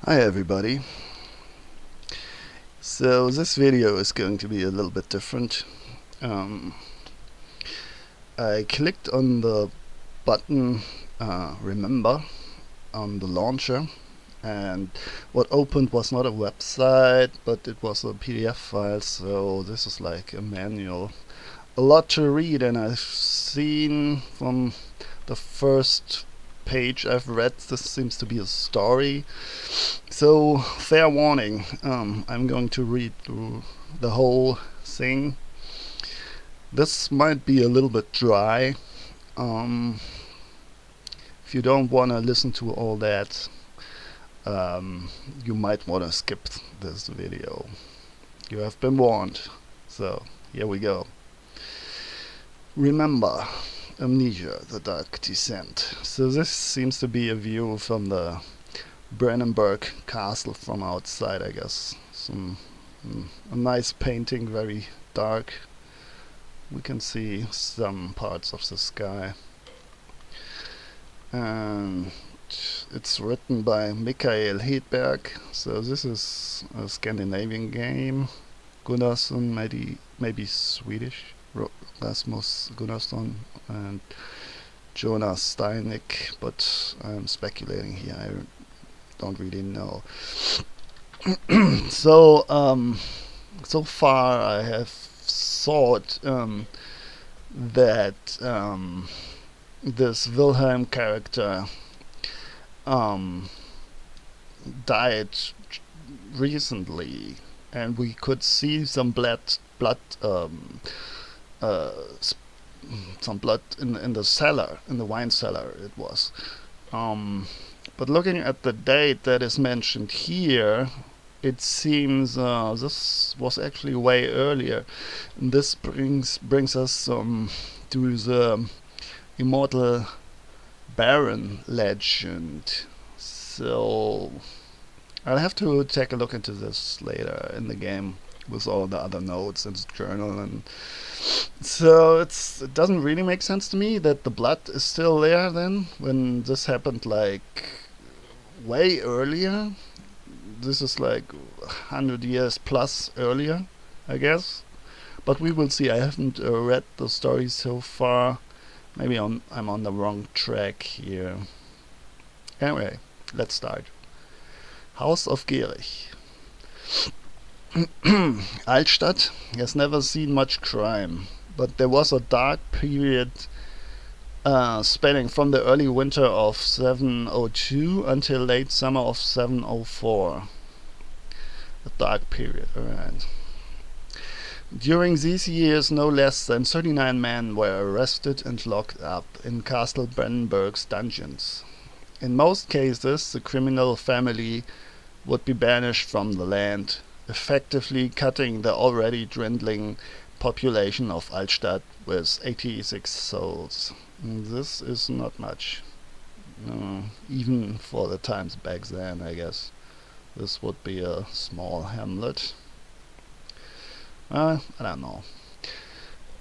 Hi everybody. So this video is going to be a little bit different. Um, I clicked on the button remember on the launcher, and what opened was not a website but it was a PDF file, so this is like a manual. A lot to read, and I've seen from the first page I've read this seems to be a story. So, fair warning, I'm going to read through the whole thing. This might be a little bit dry. Um, if you don't want to listen to all that, you might want to skip this video. You have been warned. So, here we go. Remember, Amnesia, the Dark Descent. So this seems to be a view from the Brandenburg Castle from outside, I guess. A nice painting, very dark. We can see some parts of the sky. And it's written by Michael Hedberg. So this is a Scandinavian game. Gunnarsson, maybe Swedish. Rasmus Gunnarsson and Jonas Steinek, but I'm speculating here. I don't really know. So far I have thought that this Wilhelm character um, died recently, and we could see some blood, uh, some blood in the cellar, in the wine cellar. It was. But looking at the date that is mentioned here, it seems this was actually way earlier. And this brings us to the immortal Baron legend. So I'll have to take a look into this later in the game with all the other notes and journal, and so it doesn't really make sense to me that the blood is still there then when this happened like way earlier. This is like 100 years plus earlier, I guess. But we will see. I haven't read the story so far. Maybe I'm on the wrong track here. Anyway, let's start. House of Gehrig. Altstadt has never seen much crime, but there was a dark period spanning from the early winter of 702 until late summer of 704. A dark period, alright. During these years, no less than 39 men were arrested and locked up in Castle Brandenburg's dungeons. In most cases, the criminal family would be banished from the land, effectively cutting the already dwindling population of Altstadt with 86 souls. This is not much, even for the times back then, I guess. This would be a small hamlet. I don't know.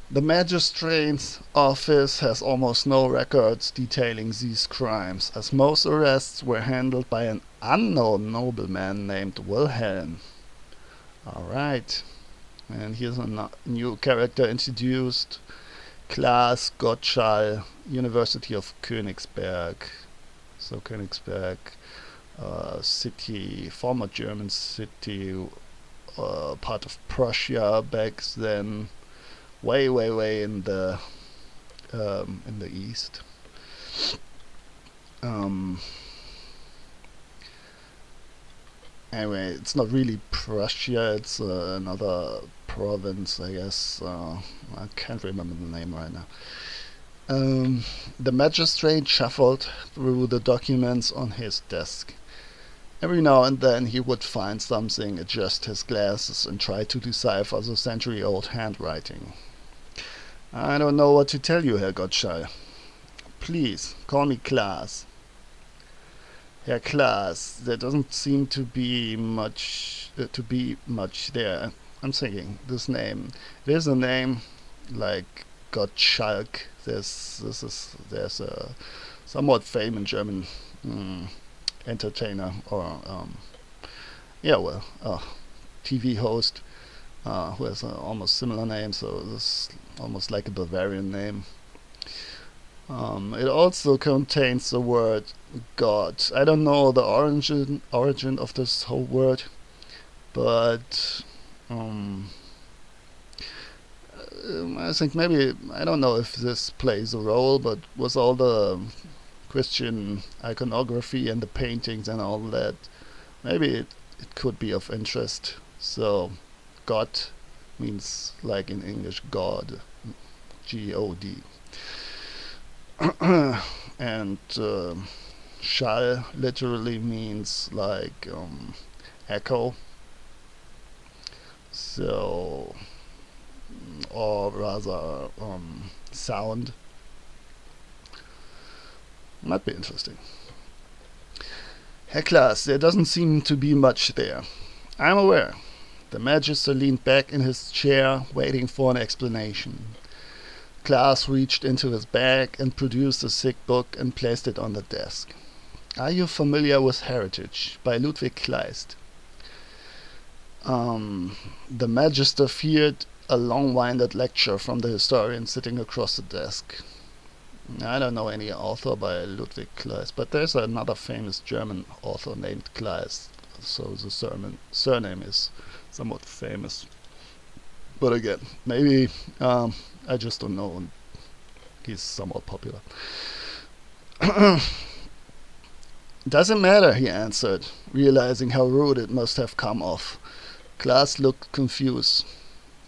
The magistrate's office has almost no records detailing these crimes, as most arrests were handled by an unknown nobleman named Wilhelm. Alright, and here's a new character introduced. Klaas Gottschall, University of Königsberg. So Königsberg, city, former German city, part of Prussia back then, way in the east. Anyway, it's not really Prussia. It's another province, I guess. I can't remember the name right now. The magistrate shuffled through the documents on his desk. Every now and then he would find something, adjust his glasses, and try to decipher the century-old handwriting. I don't know what to tell you, Herr Gottschall. Please, call me Klaas. Herr Klaas, there doesn't seem to be much there. I'm thinking, this name. There's a name like Gottschalk. There's a somewhat famous German entertainer or yeah, well, TV host who has an almost similar name, so this is almost like a Bavarian name. It also contains the word God. I don't know the origin of this whole word, but um, I think maybe, I don't know if this plays a role, but with all the Christian iconography and the paintings and all that, maybe it could be of interest. So, God means, like in English, God, G-O-D. And Schall literally means like echo. So, or rather sound. Might be interesting. Herr Klaas, there doesn't seem to be much there. I'm aware. The Magister leaned back in his chair, waiting for an explanation. Klaas reached into his bag and produced a thick book and placed it on the desk. Are you familiar with Heritage by Ludwig Kleist? The Magister feared a long-winded lecture from the historian sitting across the desk. I don't know any author by Ludwig Kleist, but there's another famous German author named Kleist, so the surname is somewhat famous. But again, maybe I just don't know. He's somewhat popular. Doesn't matter, he answered, realizing how rude it must have come off. Klaas looked confused.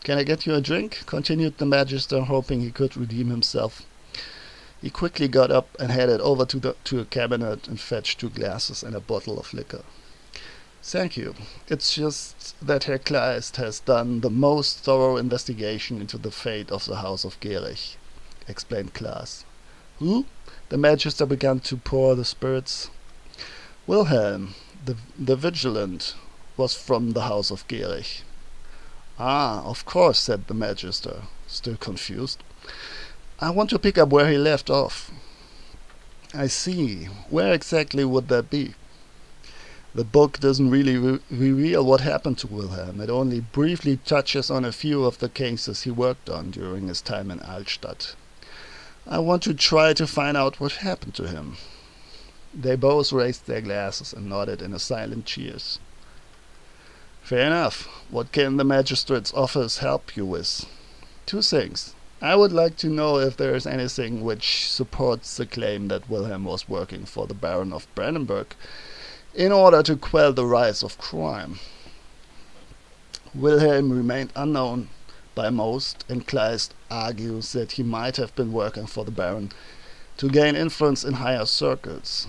Can I get you a drink? Continued the Magister, hoping he could redeem himself. He quickly got up and headed over to a cabinet and fetched 2 glasses and a bottle of liquor. Thank you. It's just that Herr Kleist has done the most thorough investigation into the fate of the House of Gerich, explained Klaas. Who? The Magister began to pour the spirits. Wilhelm, the vigilant, was from the House of Gerich. Ah, of course, said the Magister, still confused. I want to pick up where he left off. I see. Where exactly would that be? The book doesn't really reveal what happened to Wilhelm. It only briefly touches on a few of the cases he worked on during his time in Altstadt. I want to try to find out what happened to him. They both raised their glasses and nodded in a silent cheers. Fair enough. What can the magistrate's office help you with? 2 things. I would like to know if there is anything which supports the claim that Wilhelm was working for the Baron of Brandenburg in order to quell the rise of crime. Wilhelm remained unknown by most, and Kleist argues that he might have been working for the Baron to gain influence in higher circles.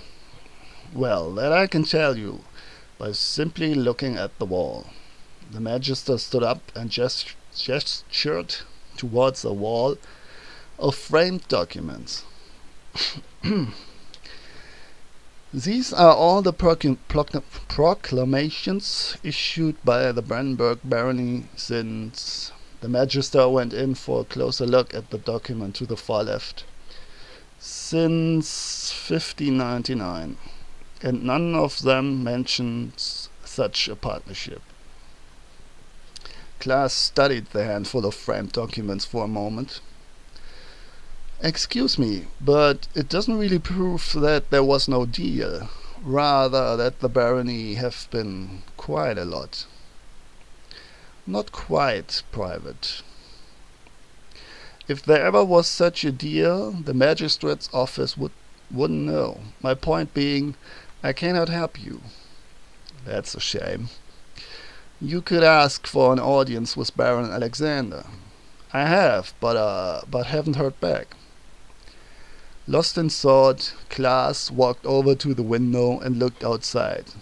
Well, that I can tell you by simply looking at the wall. The Magister stood up and gestured towards a wall of framed documents. These are all the proclamations issued by the Brandenburg barony since... The Magister went in for a closer look at the document to the far left. Since 1599, and none of them mentions such a partnership. Klaas studied the handful of framed documents for a moment. Excuse me, but it doesn't really prove that there was no deal. Rather, that the barony have been quite a lot. Not quite private. If there ever was such a deal, the magistrate's office wouldn't know. My point being, I cannot help you. That's a shame. You could ask for an audience with Baron Alexander. I have, but haven't heard back. Lost in thought, Klaas walked over to the window and looked outside.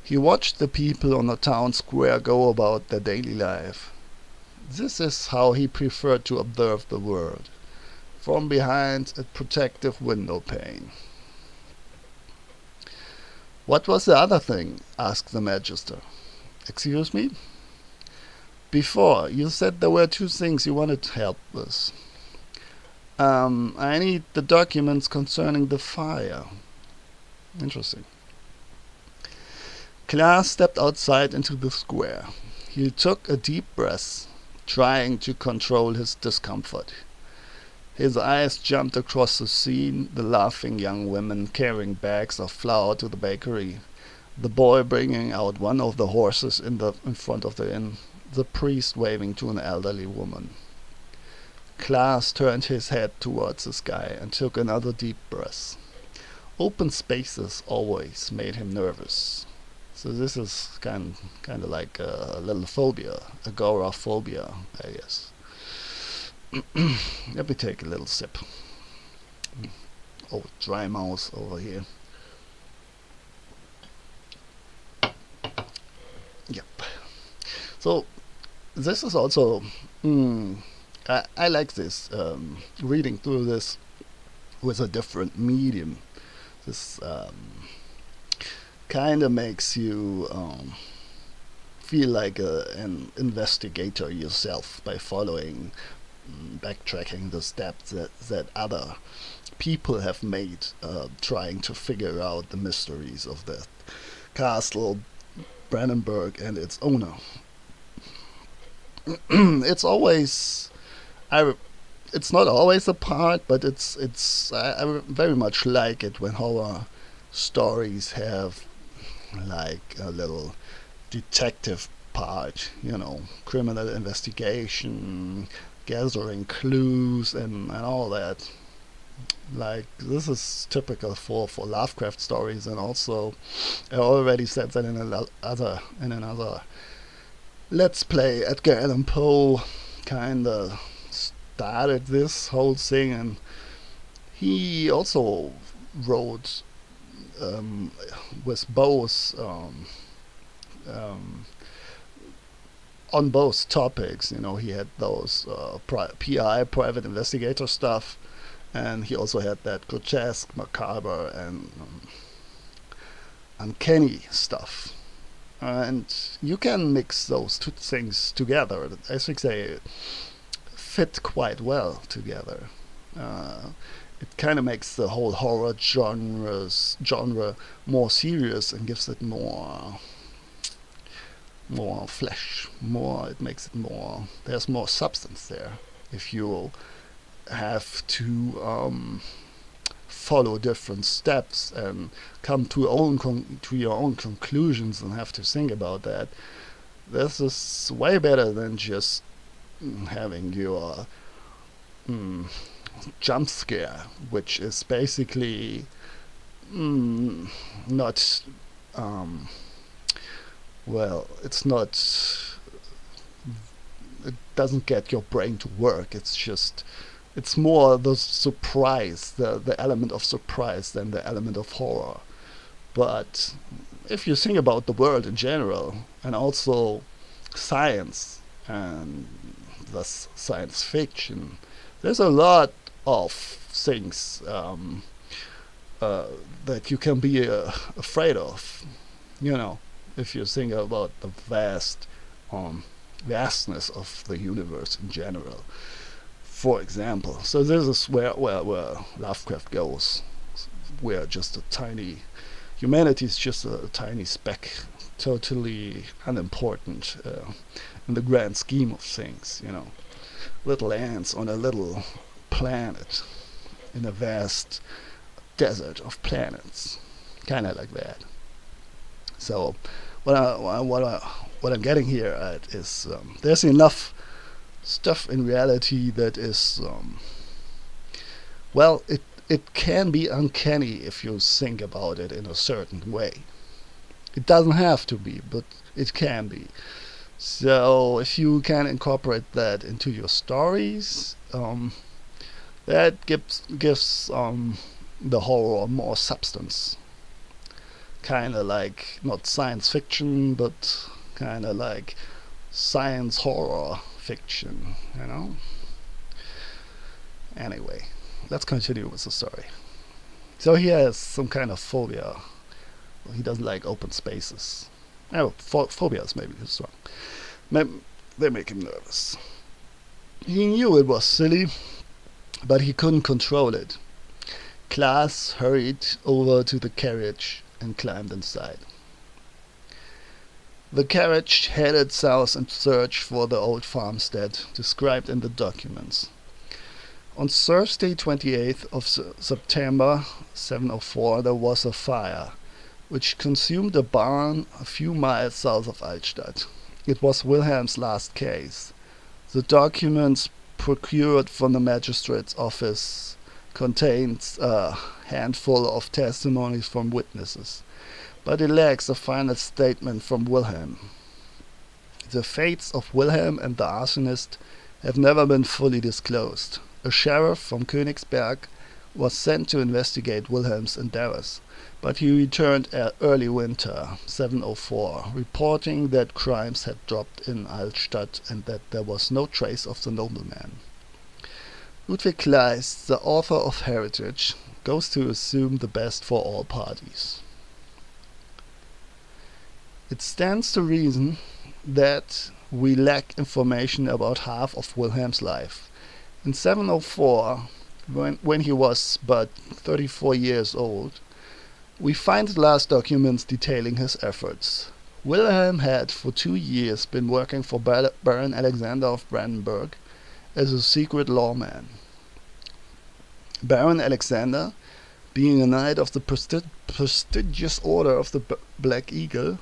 He watched the people on the town square go about their daily life. This is how he preferred to observe the world, from behind a protective window pane. What was the other thing? Asked the Magister. Excuse me? Before, you said there were 2 things you wanted help with. I need the documents concerning the fire. Interesting. Klaas stepped outside into the square. He took a deep breath, trying to control his discomfort. His eyes jumped across the scene, the laughing young women carrying bags of flour to the bakery, the boy bringing out one of the horses in front of the inn, the priest waving to an elderly woman. Klaas turned his head towards the sky and took another deep breath. Open spaces always made him nervous. So this is kind of like a little phobia, agoraphobia, I guess. Let me take a little sip. Oh, dry mouth over here. Yep. So this is also I like this reading through this with a different medium. This kind of makes you feel like an investigator yourself by following, backtracking the steps that other people have made, trying to figure out the mysteries of the castle Brandenburg and its owner. It's always it's not always a part, but I very much like it when horror stories have like a little detective part, criminal investigation, gathering clues and all that. Like this is typical for Lovecraft stories, and also I already said that in another Let's Play. Edgar Allan Poe kinda started this whole thing, and he also wrote with both on both topics. He had those PI, private investigator stuff, and he also had that grotesque, macabre, and uncanny stuff. And you can mix those two things together. I think they fit quite well together. It kind of makes the whole horror genre more serious and gives it more flesh. It makes it more. There's more substance there. If you have to follow different steps and come to your own conclusions and have to think about that, this is way better than just having your jump scare, which is basically not it's not, it doesn't get your brain to work. It's more the surprise, the element of surprise than the element of horror. But if you think about the world in general, and also science and thus science fiction, there's a lot of things that you can be afraid of. If you think about the vastness of the universe in general. For example, so this is where Lovecraft goes, where humanity is just a tiny speck, totally unimportant in the grand scheme of things. Little ants on a little planet in a vast desert of planets, kind of like that. So, what I'm getting here at is there's enough stuff in reality that is it can be uncanny if you think about it in a certain way. It doesn't have to be, but it can be. So if you can incorporate that into your stories, that gives the horror more substance. Kind of like not science fiction, but kind of like science horror fiction, Anyway, let's continue with the story. So he has some kind of phobia. He doesn't like open spaces. Phobias maybe too strong. They make him nervous. He knew it was silly, but he couldn't control it. Klaas hurried over to the carriage and climbed inside. The carriage headed south in search for the old farmstead described in the documents. On Thursday, 28th of September 704, there was a fire, which consumed a barn a few miles south of Altstadt. It was Wilhelm's last case. The documents procured from the magistrate's office contains a handful of testimonies from witnesses, but it lacks a final statement from Wilhelm. The fates of Wilhelm and the arsonist have never been fully disclosed. A sheriff from Königsberg was sent to investigate Wilhelm's endeavors, but he returned early winter 704, reporting that crimes had dropped in Altstadt and that there was no trace of the nobleman. Ludwig Kleist, the author of Heritage, goes to assume the best for all parties. It stands to reason that we lack information about half of Wilhelm's life. In 704, when he was but 34 years old, we find the last documents detailing his efforts. Wilhelm had for 2 years been working for Baron Alexander of Brandenburg as a secret lawman. Baron Alexander, being a knight of the prestigious Order of the Black Eagle,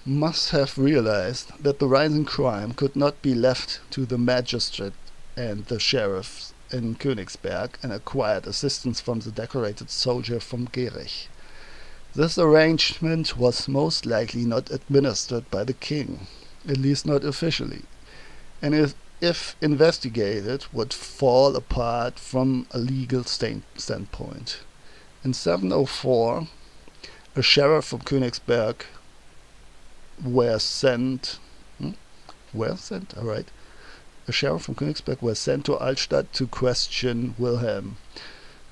must have realized that the rising crime could not be left to the magistrate and the sheriffs in Königsberg, and acquired assistance from the decorated soldier from Gerich. This arrangement was most likely not administered by the king, at least not officially, and if investigated, would fall apart from a legal standpoint. In 704, a sheriff from Königsberg were sent. A sheriff from Königsberg was sent to Altstadt to question Wilhelm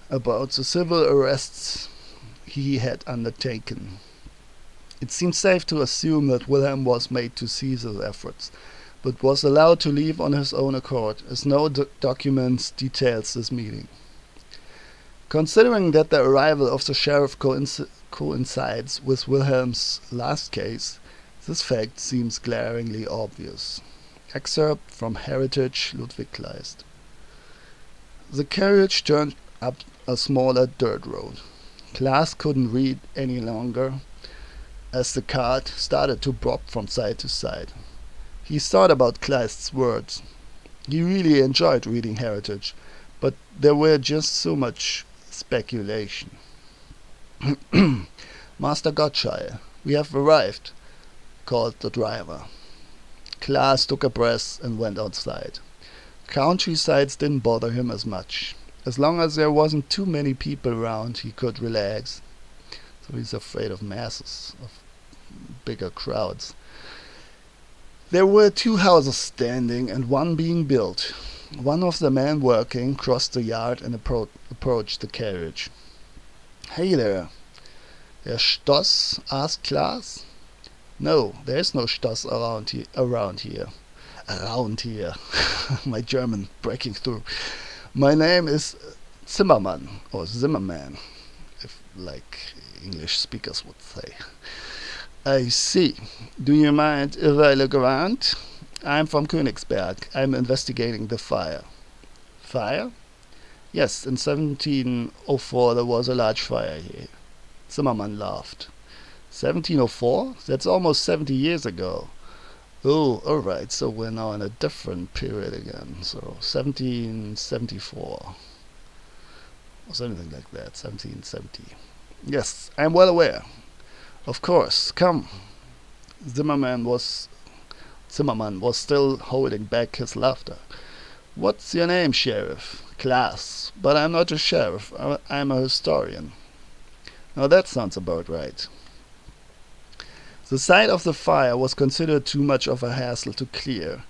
about the civil arrests he had undertaken. It seems safe to assume that Wilhelm was made to cease his efforts, but was allowed to leave on his own accord, as no documents details this meeting. Considering that the arrival of the sheriff coincides with Wilhelm's last case, this fact seems glaringly obvious. Excerpt from Heritage, Ludwig Kleist. The carriage turned up a smaller dirt road. Klaas couldn't read any longer as the cart started to bob from side to side. He thought about Kleist's words. He really enjoyed reading Heritage, but there were just so much speculation. Master Gottscheil, we have arrived, called the driver. Klaas took a breath and went outside. Countrysides didn't bother him as much. As long as there wasn't too many people around, he could relax. So he's afraid of masses, of bigger crowds. There were 2 houses standing and one being built. One of the men working crossed the yard and approached the carriage. "Hey there, Herr Stoss?" asked Klaas. "No, there's no Stoss around here. My German breaking through. My name is Zimmermann, or Zimmerman, if like English speakers would say." "I see. Do you mind if I look around? I'm from Königsberg. I'm investigating the fire." "Fire?" "Yes, in 1704 there was a large fire here." Zimmermann laughed. 1704? That's almost 70 years ago. Oh, alright, so we're now in a different period again. So 1774. Or something like that, 1770. "Yes, I'm well aware." "Of course, come." Zimmerman was still holding back his laughter. "What's your name, Sheriff?" "Klaas. But I'm not a sheriff, I'm a historian." "Now that sounds about right." The site of the fire was considered too much of a hassle to clear,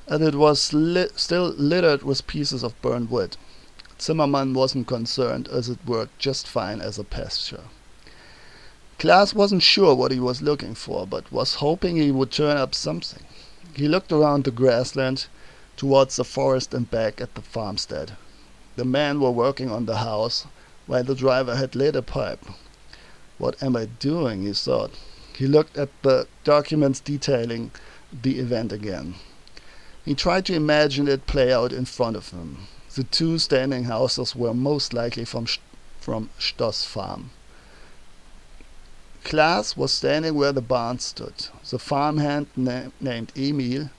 and it was still littered with pieces of burned wood. Zimmerman wasn't concerned, as it worked just fine as a pasture. Klaas wasn't sure what he was looking for, but was hoping he would turn up something. He looked around the grassland, towards the forest and back at the farmstead. The men were working on the house, while the driver had lit a pipe. "What am I doing?" he thought. He looked at the documents detailing the event again. He tried to imagine it play out in front of him. The two standing houses were most likely from Stoss' farm. Klaas was standing where the barn stood. The farmhand named Emil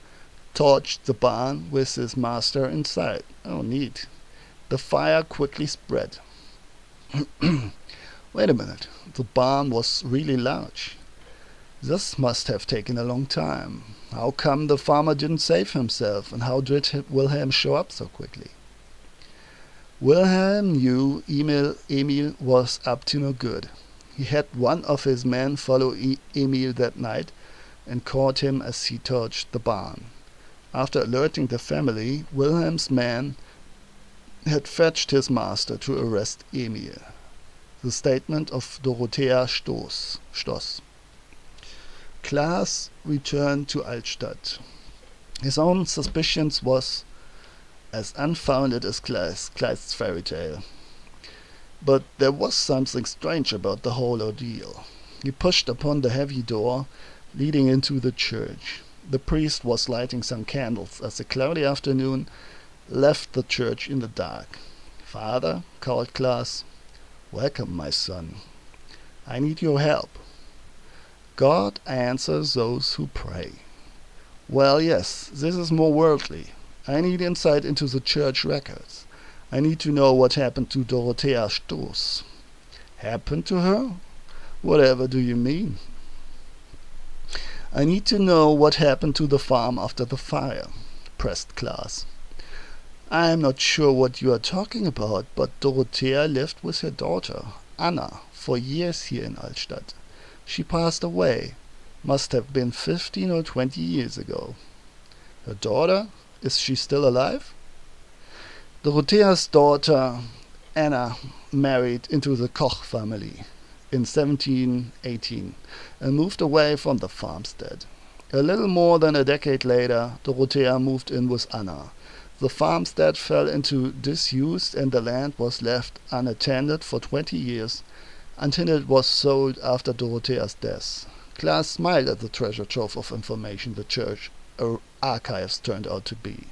torched the barn with his master inside. Oh, neat. The fire quickly spread. Wait a minute. The barn was really large. This must have taken a long time. How come the farmer didn't save himself, and how did Wilhelm show up so quickly? Wilhelm knew Emil was up to no good. He had one of his men follow Emil that night and caught him as he torched the barn. After alerting the family, Wilhelm's man had fetched his master to arrest Emil. The statement of Dorothea Stoss. Klaas returned to Altstadt. His own suspicions was as unfounded as Kleist's fairy tale. But there was something strange about the whole ordeal. He pushed upon the heavy door leading into the church. The priest was lighting some candles as the cloudy afternoon left the church in the dark. "Father," called Klaas, "welcome, my son. I need your help." "God answers those who pray." "Well, yes, this is more worldly. I need insight into the church records. I need to know what happened to Dorothea Stoss." "Happened to her? Whatever do you mean?" "I need to know what happened to the farm after the fire," pressed Klaas. "I am not sure what you are talking about, but Dorothea lived with her daughter, Anna, for years here in Altstadt. She passed away. Must have been 15 or 20 years ago." "Her daughter? Is she still alive?" "Dorothea's daughter, Anna, married into the Koch family in 1718 and moved away from the farmstead. A little more than a decade later, Dorothea moved in with Anna. The farmstead fell into disuse and the land was left unattended for 20 years until it was sold after Dorothea's death." Klaas smiled at the treasure trove of information the church archives turned out to be.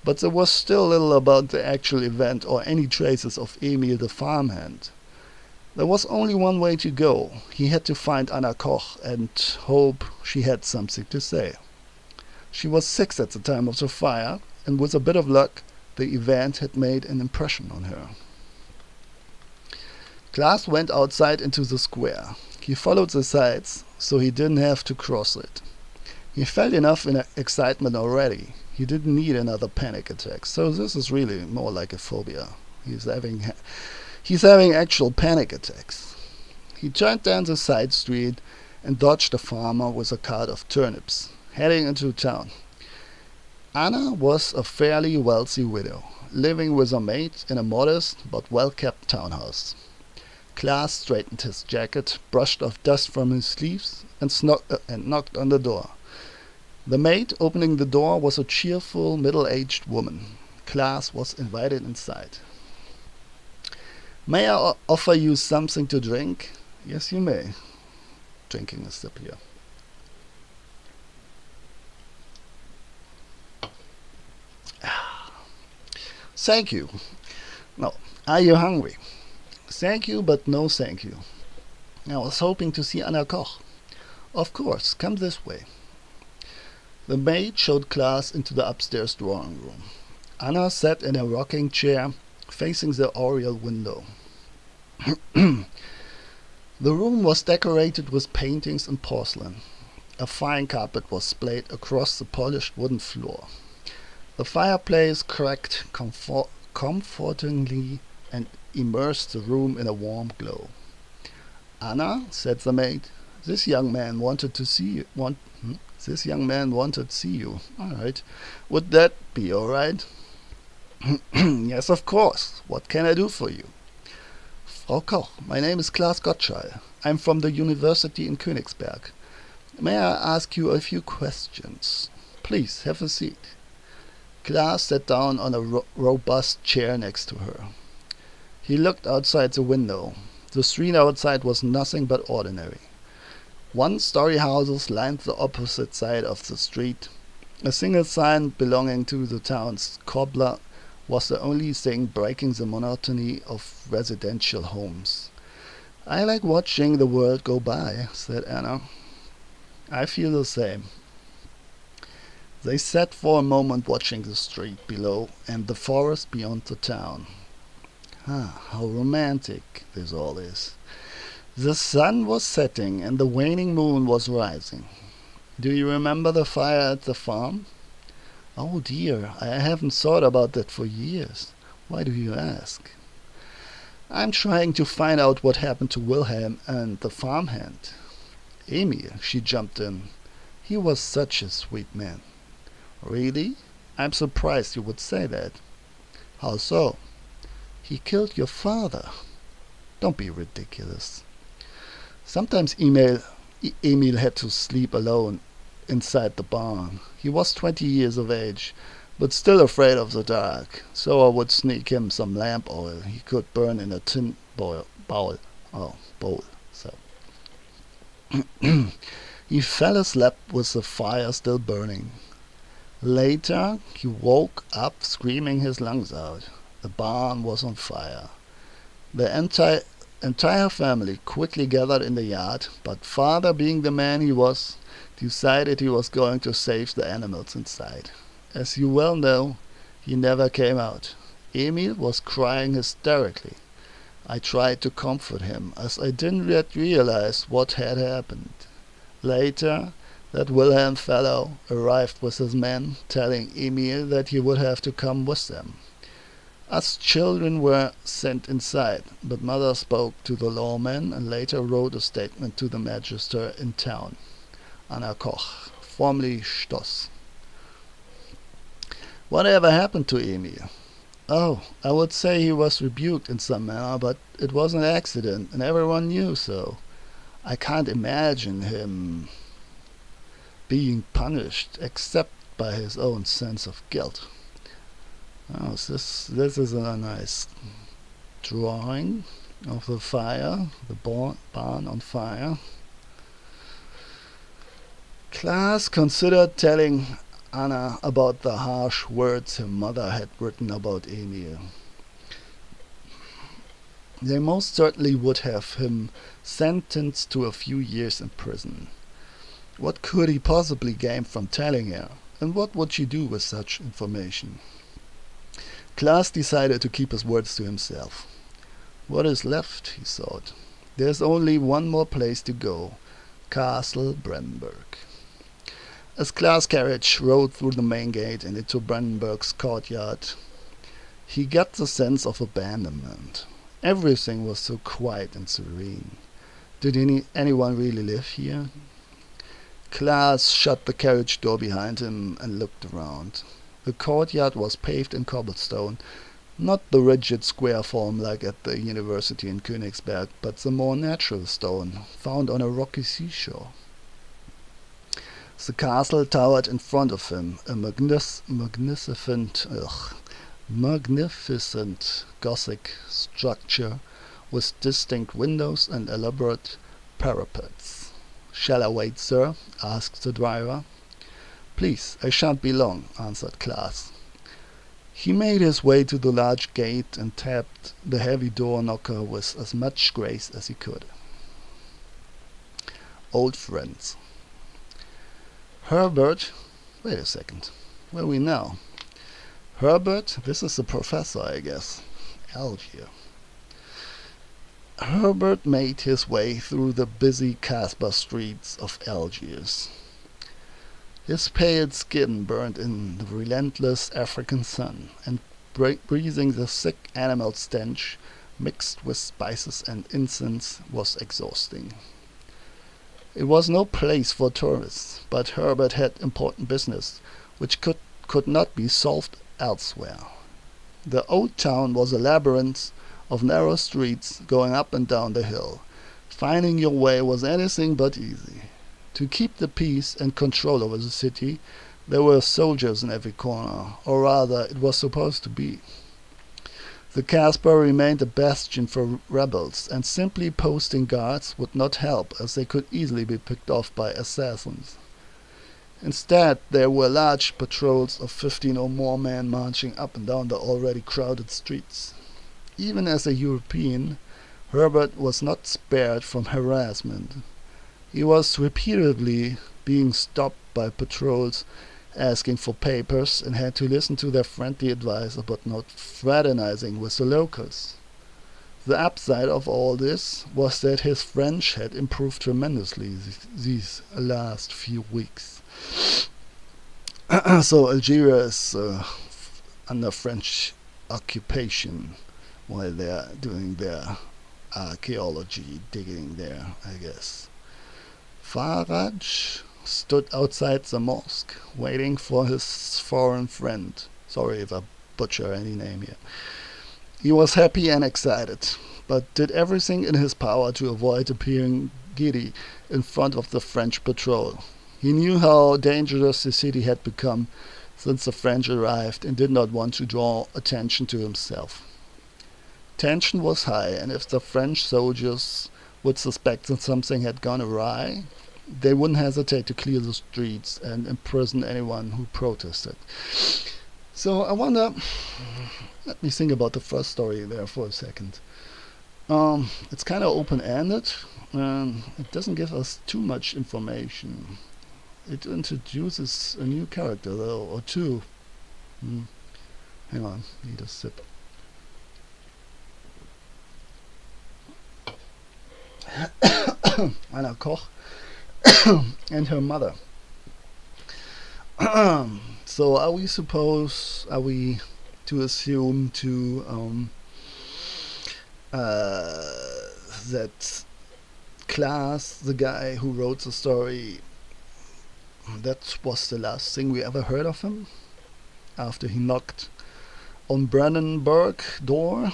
But there was still little about the actual event or any traces of Emil the farmhand. There was only one way to go. He had to find Anna Koch and hope she had something to say. She was 6 at the time of the fire, and with a bit of luck, the event had made an impression on her. Klaas went outside into the square. He followed the sides, so he didn't have to cross it. He felt enough excitement already. He didn't need another panic attack, so this is really more like a phobia. He's having actual panic attacks. He turned down the side street and dodged a farmer with a cart of turnips, heading into town. Anna was a fairly wealthy widow, living with a maid in a modest but well-kept townhouse. Klaas straightened his jacket, brushed off dust from his sleeves, and knocked on the door. The maid opening the door was a cheerful, middle-aged woman. Klaas was invited inside. "May I offer you something to drink?" "Yes, you may." Drinking a sip here. "Thank you. No. Are you hungry?" "Thank you, but no thank you." "I was hoping to see Anna Koch." "Of course. Come this way." The maid showed Klaas into the upstairs drawing room. Anna sat in a rocking chair facing the oriel window. The room was decorated with paintings and porcelain. A fine carpet was splayed across the polished wooden floor. The fireplace cracked comfortingly and immersed the room in a warm glow. "Anna," said the maid, "this young man wanted to see you. This young man wanted to see you. All right. Would that be all right?" "Yes, of course. What can I do for you?" "Frau Koch, my name is Klaas Gottschall. I'm from the University in Königsberg. May I ask you a few questions?" "Please, have a seat." Klaas sat down on a robust chair next to her. He looked outside the window. The street outside was nothing but ordinary. One-story houses lined the opposite side of the street. A single sign belonging to the town's cobbler was the only thing breaking the monotony of residential homes. "I like watching the world go by," said Anna. "I feel the same." They sat for a moment watching the street below and the forest beyond the town. How romantic this all is. The sun was setting and the waning moon was rising. "Do you remember the fire at the farm?" "Oh dear, I haven't thought about that for years. Why do you ask?" "I'm trying to find out what happened to Wilhelm and the farmhand." "Emil," she jumped in. "He was such a sweet man." "Really? I'm surprised you would say that." "How so?" "He killed your father." "Don't be ridiculous." Sometimes Emil had to sleep alone inside the barn. He was 20 years of age, but still afraid of the dark, so I would sneak him some lamp oil he could burn in a tin bowl. So he fell asleep with the fire still burning. Later he woke up screaming his lungs out. The barn was on fire. The entire family quickly gathered in the yard, but father, being the man he was, decided he was going to save the animals inside. As you well know, he never came out. Emil was crying hysterically. I tried to comfort him, as I didn't yet realize what had happened. Later, that Wilhelm fellow arrived with his men, telling Emil that he would have to come with them. Us children were sent inside, but mother spoke to the lawman and later wrote a statement to the magistrate in town, Anna Koch, formerly Stoss. Whatever happened to Emil? Oh, I would say he was rebuked in some manner, but it was an accident, and everyone knew so. I can't imagine him being punished except by his own sense of guilt. Oh, this is a nice drawing of the fire, the barn on fire. Klaas considered telling Anna about the harsh words her mother had written about Emil. They most certainly would have him sentenced to a few years in prison. What could he possibly gain from telling her, and what would she do with such information? Klaas decided to keep his words to himself. What is left, he thought. There's only one more place to go, Castle Brandenburg. As Klaas' carriage rode through the main gate and into Brandenburg's courtyard, he got the sense of abandonment. Everything was so quiet and serene. Did anyone really live here? Klaas shut the carriage door behind him and looked around. The courtyard was paved in cobblestone, not the rigid square form like at the university in Königsberg, but the more natural stone found on a rocky seashore. The castle towered in front of him, a magnificent Gothic structure with distinct windows and elaborate parapets. "Shall I wait, sir?" asked the driver. "Please, I shan't be long," answered Klaas. He made his way to the large gate and tapped the heavy door knocker with as much grace as he could. Old friends. Herbert, wait a second, where are we now? Herbert, this is the professor, I guess. Algiers. Herbert made his way through the busy Casbah streets of Algiers. His pale skin burned in the relentless African sun, and breathing the thick animal stench mixed with spices and incense was exhausting. It was no place for tourists, but Herbert had important business, which could not be solved elsewhere. The old town was a labyrinth of narrow streets going up and down the hill. Finding your way was anything but easy. To keep the peace and control over the city, there were soldiers in every corner, or rather it was supposed to be. The Casbah remained a bastion for rebels, and simply posting guards would not help, as they could easily be picked off by assassins. Instead, there were large patrols of 15 or more men marching up and down the already crowded streets. Even as a European, Herbert was not spared from harassment. He was repeatedly being stopped by patrols asking for papers and had to listen to their friendly advice about not fraternizing with the locals. The upside of all this was that his French had improved tremendously these last few weeks. So Algeria is under French occupation while they're doing their archaeology digging there, I guess. Faraj stood outside the mosque, waiting for his foreign friend. Sorry if I butcher any name here. He was happy and excited, but did everything in his power to avoid appearing giddy in front of the French patrol. He knew how dangerous the city had become since the French arrived and did not want to draw attention to himself. Tension was high, and if the French soldiers would suspect that something had gone awry, they wouldn't hesitate to clear the streets and imprison anyone who protested. So I wonder, let me think about the first story there for a second. It's kind of open-ended, and it doesn't give us too much information. It introduces a new character, though, or two. Hang on, need a sip. Anna Koch and her mother. So are we to assume that Klaas, the guy who wrote the story, that was the last thing we ever heard of him after he knocked on Brandenburg's door?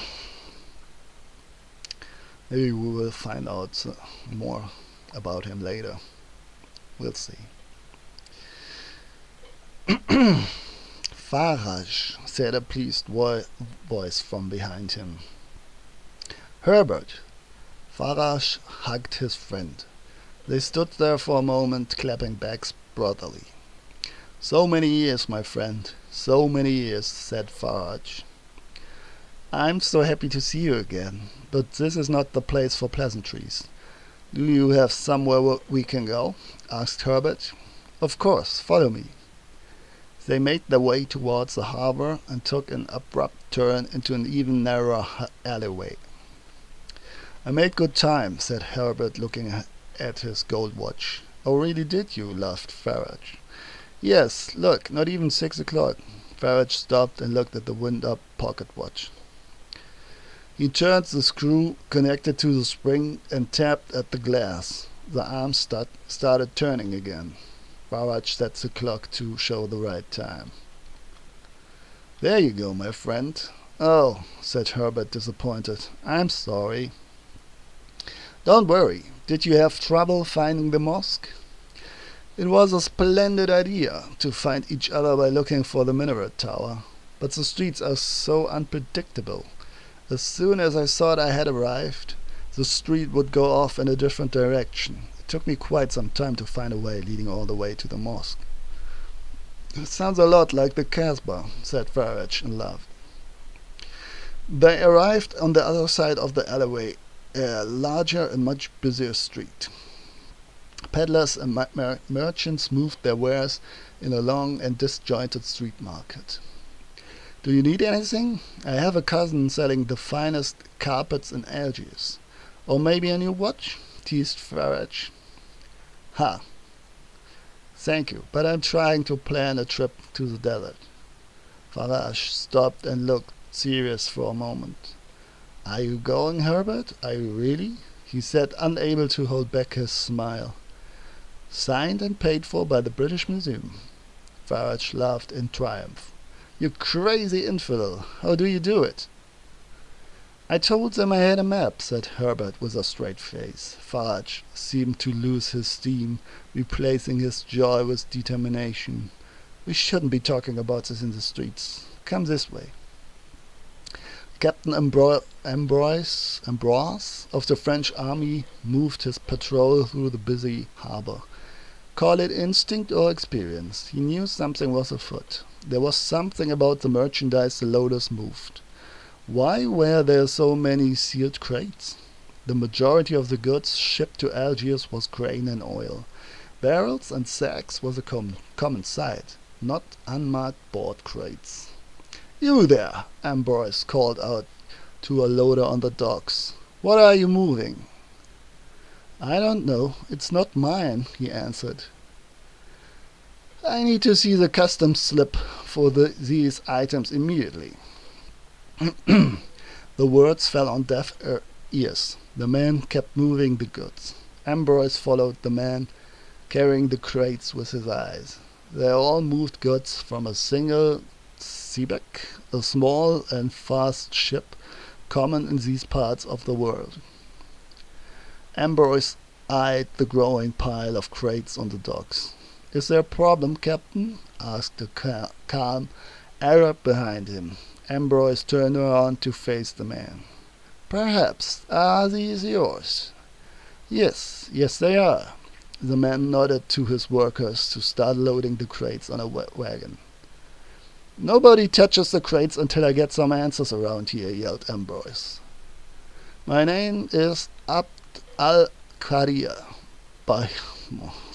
Maybe we will find out more about him later. We'll see. Faraj, said a pleased voice from behind him. Herbert. Faraj hugged his friend. They stood there for a moment, clapping backs brotherly. So many years, my friend, so many years, said Faraj. I'm so happy to see you again, but this is not the place for pleasantries. Do you have somewhere we can go? Asked Herbert. Of course, follow me. They made their way towards the harbor and took an abrupt turn into an even narrower alleyway. I made good time, said Herbert, looking at his gold watch. Oh, really did you? Laughed Faraj. Yes, look, not even 6 o'clock. Faraj stopped and looked at the wind-up pocket watch. He turned the screw connected to the spring and tapped at the glass. The arm started turning again. Faraj set the clock to show the right time. There you go, my friend. Oh, said Herbert, disappointed. I'm sorry. Don't worry. Did you have trouble finding the mosque? It was a splendid idea to find each other by looking for the minaret tower, but the streets are so unpredictable. As soon as I thought I had arrived, the street would go off in a different direction. It took me quite some time to find a way leading all the way to the mosque. It sounds a lot like the Casbah, said Faraj and laughed. They arrived on the other side of the alleyway, a larger and much busier street. Peddlers and merchants moved their wares in a long and disjointed street market. Do you need anything? I have a cousin selling the finest carpets in Algiers. Or maybe a new watch? Teased Faraj. Ha! Thank you, but I'm trying to plan a trip to the desert. Faraj stopped and looked serious for a moment. Are you going, Herbert? Are you really? He said, unable to hold back his smile. Signed and paid for by the British Museum. Faraj laughed in triumph. You crazy infidel! How do you do it? I told them I had a map, said Herbert with a straight face. Faraj seemed to lose his steam, replacing his joy with determination. We shouldn't be talking about this in the streets. Come this way. Captain Ambroise of the French army moved his patrol through the busy harbor. Call it instinct or experience, he knew something was afoot. There was something about the merchandise the loaders moved. Why were there so many sealed crates? The majority of the goods shipped to Algiers was grain and oil. Barrels and sacks was a common sight, not unmarked board crates. "You there!" Ambrose called out to a loader on the docks. "What are you moving?" "I don't know. It's not mine," he answered. "I need to see the customs slip for these items immediately." The words fell on deaf ears. The man kept moving the goods. Ambrose followed the man, carrying the crates with his eyes. They all moved goods from a single xebec, a small and fast ship common in these parts of the world. Ambrose eyed the growing pile of crates on the docks. "Is there a problem, Captain?" asked the calm Arab behind him. Ambrose turned around to face the man. "Perhaps. Are these yours?" Yes, they are." The man nodded to his workers to start loading the crates on a wagon. "Nobody touches the crates until I get some answers around here," yelled Ambrose. "My name is Abd al-Qadir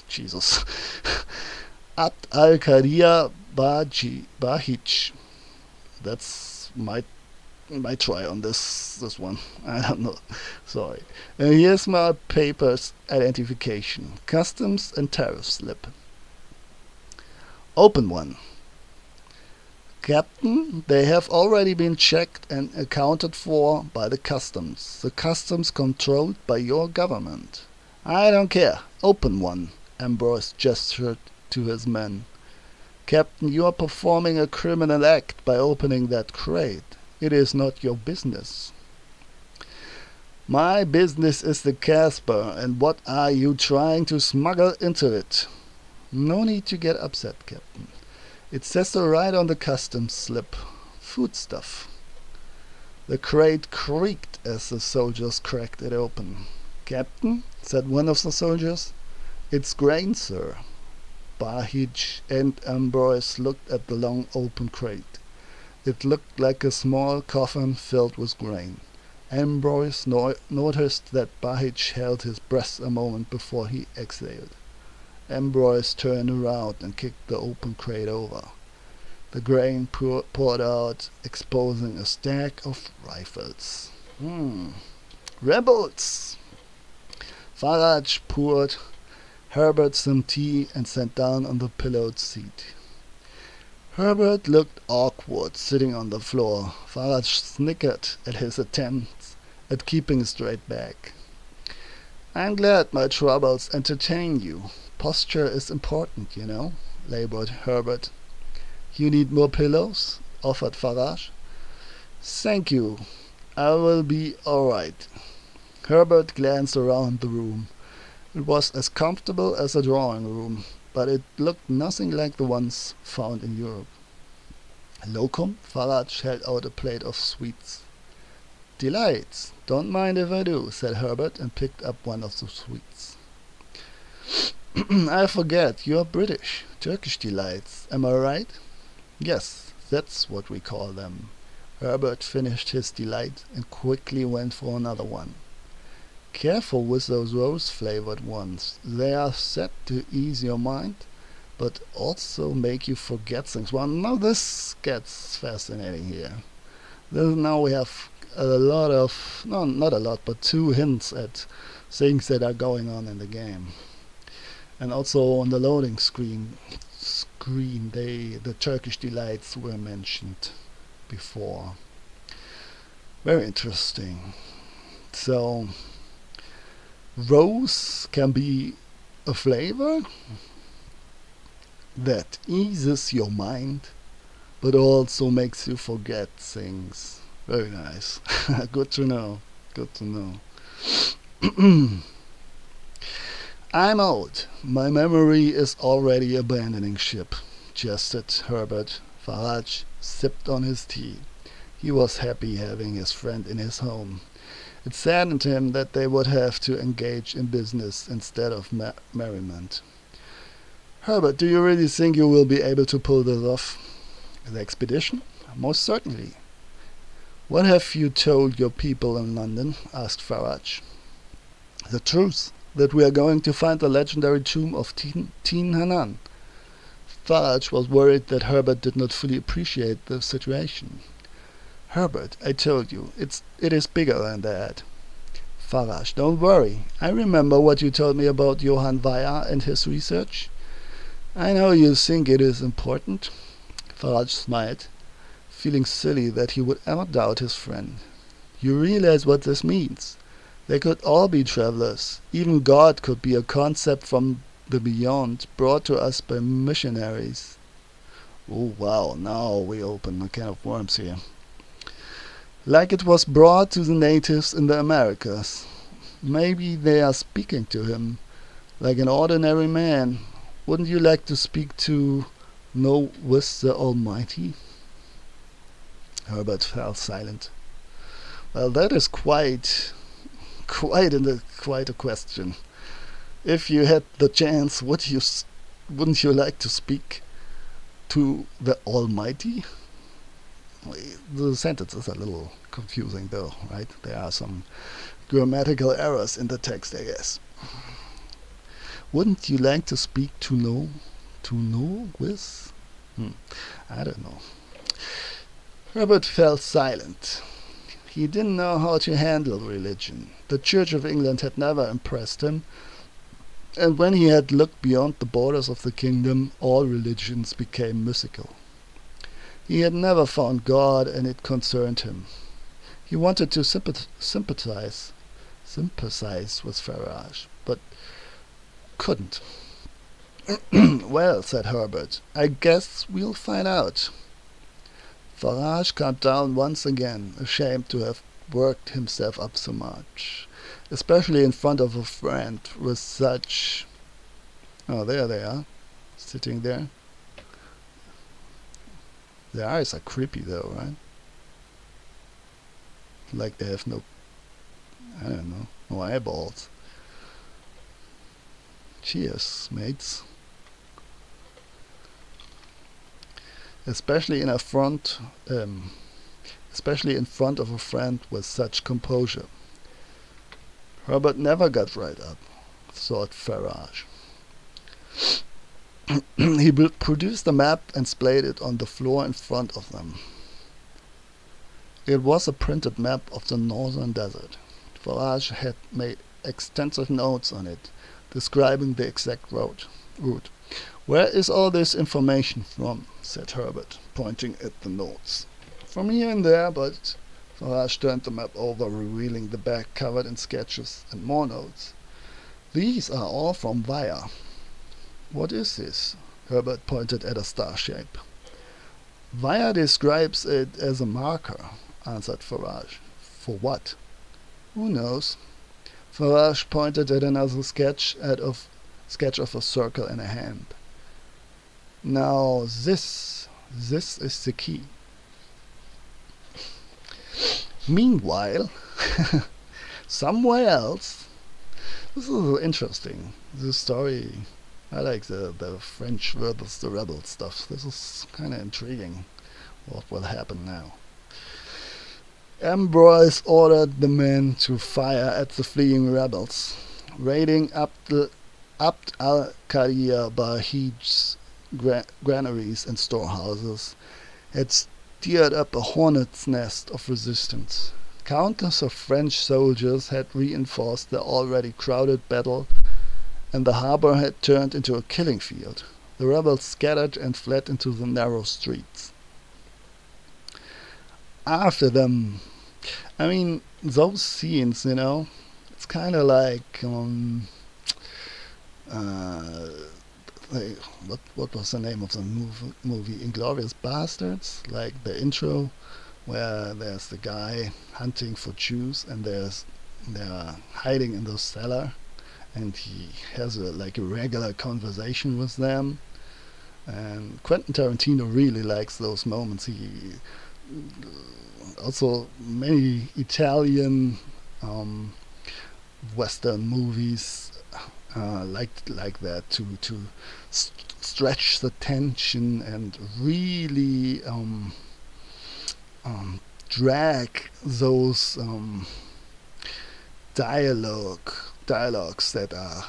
Jesus. Abd al-Qadir Bahich. That's my try on this one. I don't know. Sorry. Here's my paper's identification. Customs and tariff slip. Open one. Captain, they have already been checked and accounted for by the customs. The customs controlled by your government. I don't care. Open one. Ambrose gestured to his men. Captain, you are performing a criminal act by opening that crate. It is not your business. My business is the Casper, and what are you trying to smuggle into it? No need to get upset, Captain. It says so right on the customs slip. Foodstuff. The crate creaked as the soldiers cracked it open. Captain, said one of the soldiers, it's grain, sir. Bahij and Ambrose looked at the long open crate. It looked like a small coffin filled with grain. Ambrose noticed that Bahij held his breath a moment before he exhaled. Ambrose turned around and kicked the open crate over. The grain poured out, exposing a stack of rifles. Rebels! Farage poured Herbert some tea and sat down on the pillowed seat. Herbert looked awkward sitting on the floor. Farage snickered at his attempts at keeping a straight back. I'm glad my troubles entertain you. Posture is important, you know, labored Herbert. You need more pillows? Offered Farage. Thank you. I will be all right. Herbert glanced around the room. It was as comfortable as a drawing room, but it looked nothing like the ones found in Europe. Locum? Farage held out a plate of sweets. Delights. Don't mind if I do, said Herbert and picked up one of the sweets. I forget, you're British. Turkish delights, am I right? Yes, that's what we call them. Herbert finished his delight and quickly went for another one. Careful with those rose-flavored ones. They are set to ease your mind, but also make you forget things. Well, now this gets fascinating here. Now we have a lot of, no, not a lot, but 2 hints at things that are going on in the game. And also on the loading screen, the Turkish delights were mentioned before. Very interesting. So, rose can be a flavor that eases your mind, but also makes you forget things. Very nice. Good to know. Good to know. I'm old. My memory is already abandoning ship, jested Herbert. Farage sipped on his tea. He was happy having his friend in his home. It saddened him that they would have to engage in business instead of merriment. Herbert, do you really think you will be able to pull this off? The expedition? Most certainly. What have you told your people in London? Asked Farage. The truth, that we are going to find the legendary tomb of Tin Hanan. Farage was worried that Herbert did not fully appreciate the situation. Herbert, I told you, it is bigger than that. Farage, don't worry. I remember what you told me about Johann Weyer and his research. I know you think it is important. Farage smiled, feeling silly that he would ever doubt his friend. You realize what this means. They could all be travelers. Even God could be a concept from the beyond, brought to us by missionaries. Oh wow, now we open a can of worms here. Like it was brought to the natives in the Americas. Maybe they are speaking to him, like an ordinary man. Wouldn't you like to speak to know with the Almighty? Herbert fell silent. Well, that is quite a question. If you had the chance, wouldn't you like to speak to the Almighty? The sentence is a little confusing, though, right? There are some grammatical errors in the text, I guess. Wouldn't you like to speak to know with? I don't know. Robert fell silent. He didn't know how to handle religion. The Church of England had never impressed him, and when he had looked beyond the borders of the kingdom, all religions became mystical. He had never found God, and it concerned him. He wanted to sympathize with Farage, but couldn't. Well, said Herbert, I guess we'll find out. Farage calmed down once again, ashamed to have worked himself up so much, especially in front of a friend with such... Oh, there they are, sitting there. Their eyes are creepy though, right? Like they have no eyeballs. Cheers, mates. Especially in front of a friend with such composure. Herbert never got right up, thought Farage. He produced a map and splayed it on the floor in front of them. It was a printed map of the northern desert. Farage had made extensive notes on it, describing the exact route. Where is all this information from? Said Herbert, pointing at the notes. From here and there, but... Farage turned the map over, revealing the back covered in sketches and more notes. These are all from Weyer. What is this? Herbert pointed at a star shape. Weyer describes it as a marker, answered Farage. For what? Who knows? Farage pointed at another sketch of a circle in a hand. Now this is the key. Meanwhile, somewhere else, this is interesting. This story, I like the French versus the rebel stuff. This is kind of intriguing. What will happen now? Ambrose ordered the men to fire at the fleeing rebels, raiding Abd al-Qadir Bahij's granaries and storehouses, had stirred up a hornet's nest of resistance. Countless of French soldiers had reinforced the already crowded battle, and the harbor had turned into a killing field. The rebels scattered and fled into the narrow streets. After them, I mean, those scenes, it's kind of like, what was the name of the movie? Inglourious Bastards? Like the intro, where there's the guy hunting for Jews, and they're hiding in the cellar, and he has a regular conversation with them. And Quentin Tarantino really likes those moments. He also many Italian um, Western movies like that to stretch the tension and really um, drag those dialogues that are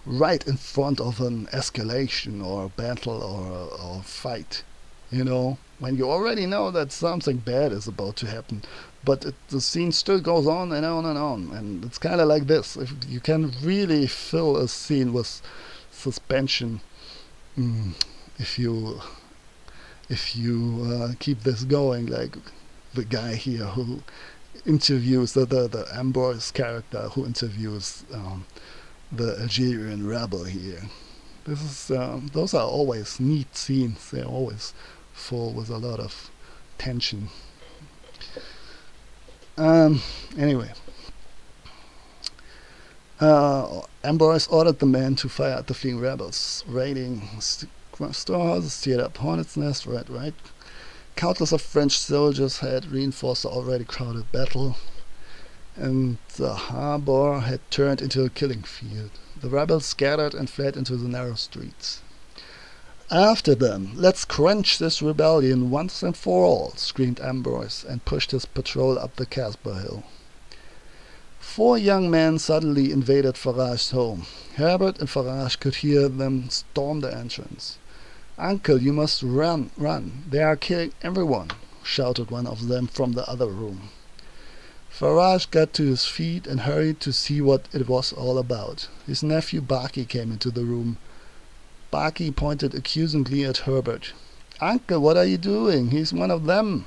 right in front of an escalation or a battle or fight. You know, when you already know that something bad is about to happen, but the scene still goes on and on and on. And it's kind of like this. If you can really fill a scene with suspension, mm, if you keep this going, like the guy here who interviews the Ambrose character who interviews the Algerian rebel here. This is those are always neat scenes. They're always full with a lot of tension. Anyway, Ambrose ordered the men to fire at the fleeing rebels, raiding storehouses, steered up Hornet's Nest, right. Countless of French soldiers had reinforced the already crowded battle, and the harbor had turned into a killing field. The rebels scattered and fled into the narrow streets. After them, let's quench this rebellion once and for all, screamed Ambrose, and pushed his patrol up the Casbah hill. 4 young men suddenly invaded Farage's home. Herbert and Farage could hear them storm the entrance. "Uncle, you must run, run! They are killing everyone!" shouted one of them from the other room. Farage got to his feet and hurried to see what it was all about. His nephew Baki came into the room. Baki pointed accusingly at Herbert. "Uncle, what are you doing? He's one of them."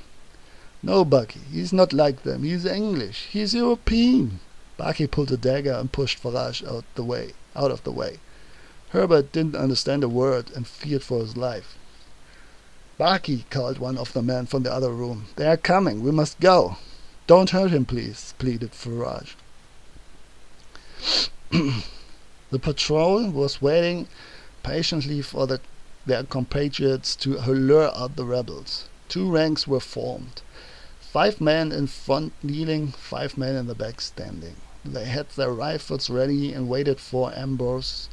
"No, Baki, he's not like them. He's English. He's European." Baki pulled a dagger and pushed Farage out of the way. Herbert didn't understand a word and feared for his life. "Baki," called one of the men from the other room. "They are coming. We must go." "Don't hurt him, please," pleaded Farage. The patrol was waiting patiently for their compatriots to lure out the rebels. 2 ranks were formed. 5 men in front kneeling, 5 men in the back standing. They had their rifles ready and waited for Ambroise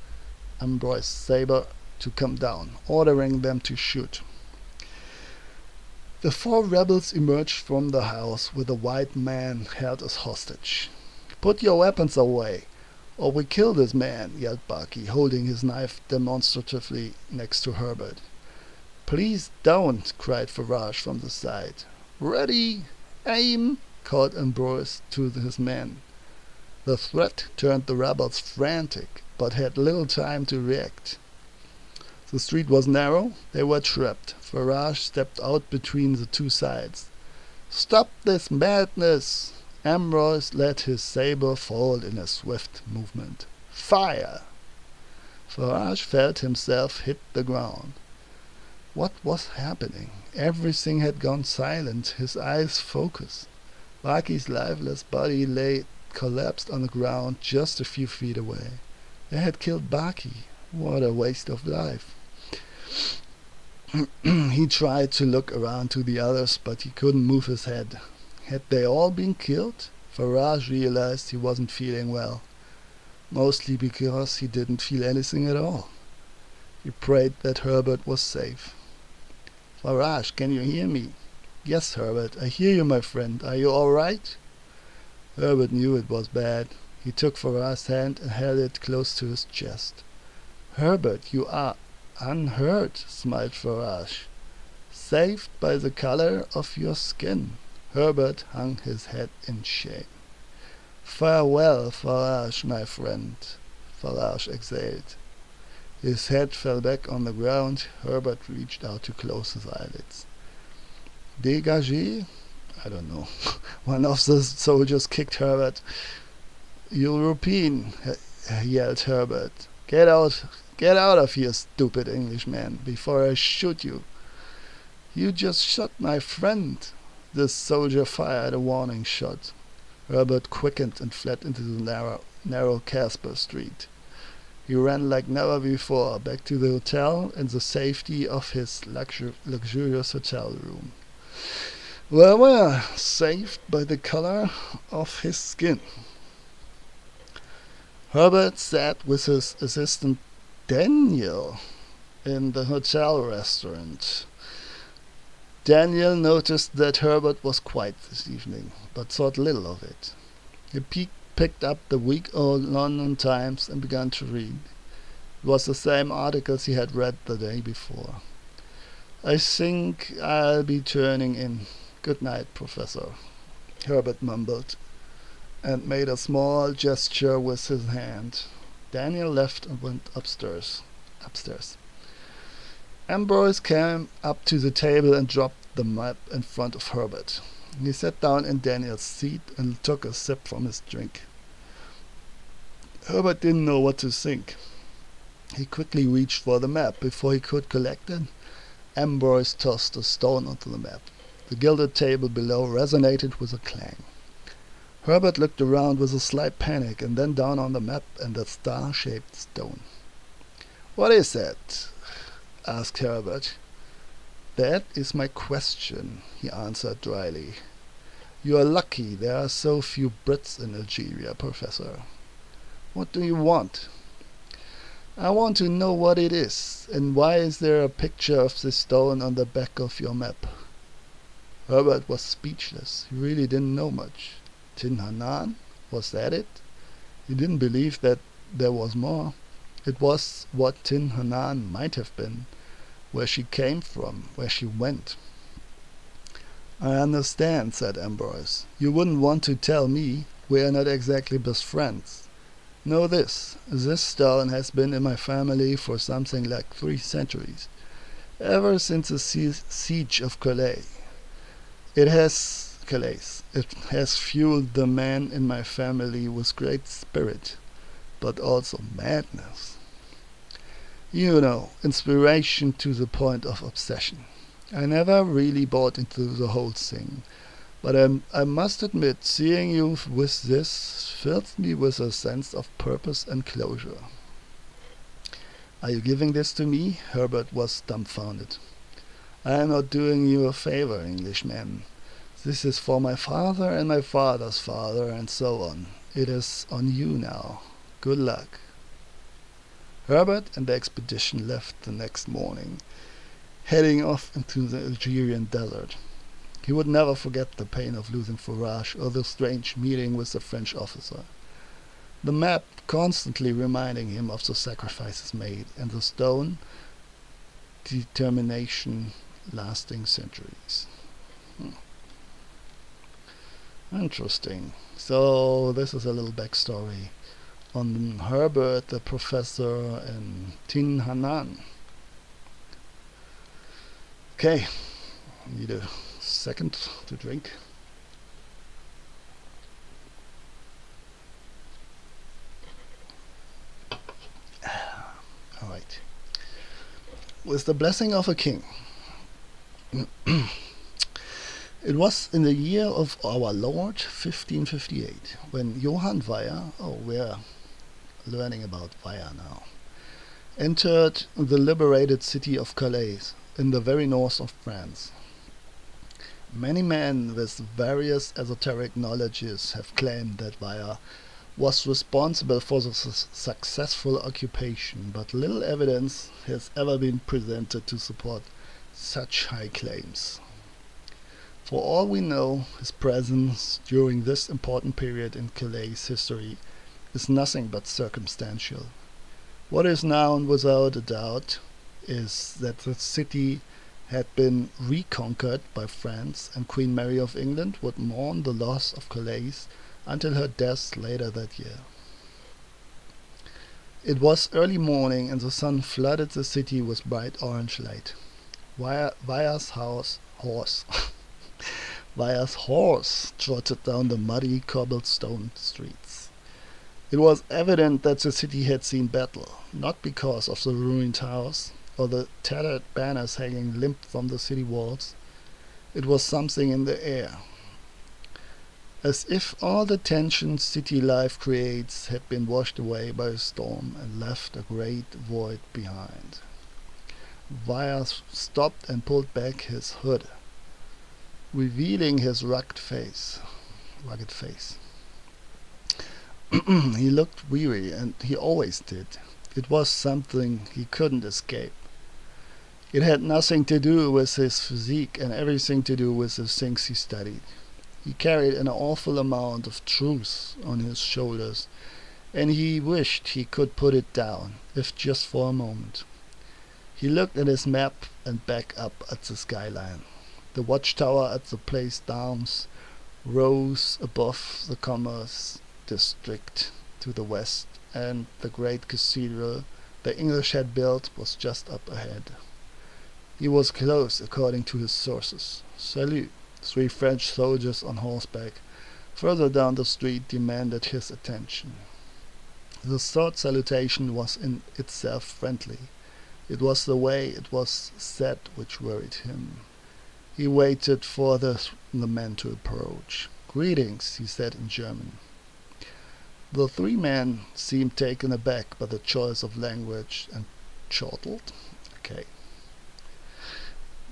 Sabre to come down, ordering them to shoot. The 4 rebels emerged from the house with a white man held as hostage. "Put your weapons away, or we kill this man," yelled Baki, holding his knife demonstratively next to Herbert. "Please don't," cried Farage from the side. "Ready, aim," called Ambrose to his men. The threat turned the rebels frantic, but had little time to react. The street was narrow. They were trapped. Farage stepped out between the 2 sides. "Stop this madness!" Ambrose let his saber fall in a swift movement. "Fire!" Farage felt himself hit the ground. What was happening? Everything had gone silent. His eyes focused. Baki's lifeless body lay collapsed on the ground just a few feet away. They had killed Baki. What a waste of life. He tried to look around to the others, but he couldn't move his head. Had they all been killed? Farage realized he wasn't feeling well, mostly because he didn't feel anything at all. He prayed that Herbert was safe. "Farage, can you hear me?" "Yes, Herbert, I hear you, my friend. Are you all right?" Herbert knew it was bad. He took Farage's hand and held it close to his chest. "Herbert, you are unhurt," smiled Farage. "Saved by the color of your skin." Herbert hung his head in shame. "Farewell, Farage, my friend," Farage exhaled. His head fell back on the ground. Herbert reached out to close his eyelids. "Dégagez?" I don't know. One of the soldiers kicked Herbert. "European," yelled Herbert. Get out of here, stupid Englishman, before I shoot you." "You just shot my friend." The soldier fired a warning shot. Herbert quickened and fled into the narrow Casper Street. He ran like never before, back to the hotel and the safety of his luxurious hotel room. were saved by the color of his skin. Herbert sat with his assistant Daniel in the hotel restaurant. Daniel noticed that Herbert was quiet this evening, but thought little of it. He picked up the week-old London Times and began to read. It was the same articles he had read the day before. "I think I'll be turning in. Good night, Professor," Herbert mumbled, and made a small gesture with his hand. Daniel left and went upstairs. Ambrose came up to the table and dropped the map in front of Herbert. He sat down in Daniel's seat and took a sip from his drink. Herbert didn't know what to think. He quickly reached for the map. Before he could collect it, Ambrose tossed a stone onto the map. The gilded table below resonated with a clang. Herbert looked around with a slight panic and then down on the map and the star-shaped stone. "What is that?" asked Herbert. "That is my question," he answered dryly. "You are lucky there are so few Brits in Algeria, Professor. What do you want?" "I want to know what it is, and why is there a picture of this stone on the back of your map?" Herbert was speechless. He really didn't know much. Tin Hanan? Was that it? He didn't believe that there was more. It was what Tin Hanan might have been, where she came from, where she went. "I understand," said Ambrose. "You wouldn't want to tell me. We are not exactly best friends. Know this stone has been in my family for something like 3 centuries, ever since the siege of Calais. It has fueled the men in my family with great spirit, but also madness. You know, inspiration to the point of obsession. I never really bought into the whole thing, but I must admit, seeing you with this fills me with a sense of purpose and closure." "Are you giving this to me?" Herbert was dumbfounded. "I am not doing you a favor, Englishman. This is for my father and my father's father, and so on. It is on you now. Good luck." Herbert and the expedition left the next morning, heading off into the Algerian desert. He would never forget the pain of losing Fourage or the strange meeting with the French officer. The map constantly reminding him of the sacrifices made, and the stone determination lasting centuries. Interesting. So this is a little backstory on Herbert, the professor, and Tin Hanan. Okay, need a second to drink. All right. With the blessing of a king. It was in the year of our Lord 1558 when Johann Weyer, we're learning about Weyer now, entered the liberated city of Calais in the very north of France. Many men with various esoteric knowledges have claimed that Weyer was responsible for the successful occupation, but little evidence has ever been presented to support such high claims. For all we know, his presence during this important period in Calais' history is nothing but circumstantial. What is known without a doubt is that the city had been reconquered by France, and Queen Mary of England would mourn the loss of Calais until her death later that year. It was early morning, and the sun flooded the city with bright orange light. Weyer's horse trotted down the muddy cobblestone streets. It was evident that the city had seen battle, not because of the ruined house or the tattered banners hanging limp from the city walls. It was something in the air, as if all the tension city life creates had been washed away by a storm and left a great void behind. Weyer stopped and pulled back his hood. revealing his rugged face. He looked weary, and he always did. It was something he couldn't escape. It had nothing to do with his physique and everything to do with the things he studied. He carried an awful amount of truth on his shoulders, and he wished he could put it down, if just for a moment. He looked at his map and back up at the skyline. The watchtower at the Place d'Armes rose above the commerce district to the west, and the great cathedral the English had built was just up ahead. He was close, according to his sources. Salut! 3 French soldiers on horseback further down the street demanded his attention. The sword salutation was in itself friendly. It was the way it was said which worried him. He waited for the men to approach. "Greetings," he said in German. The 3 men seemed taken aback by the choice of language and chortled. Okay.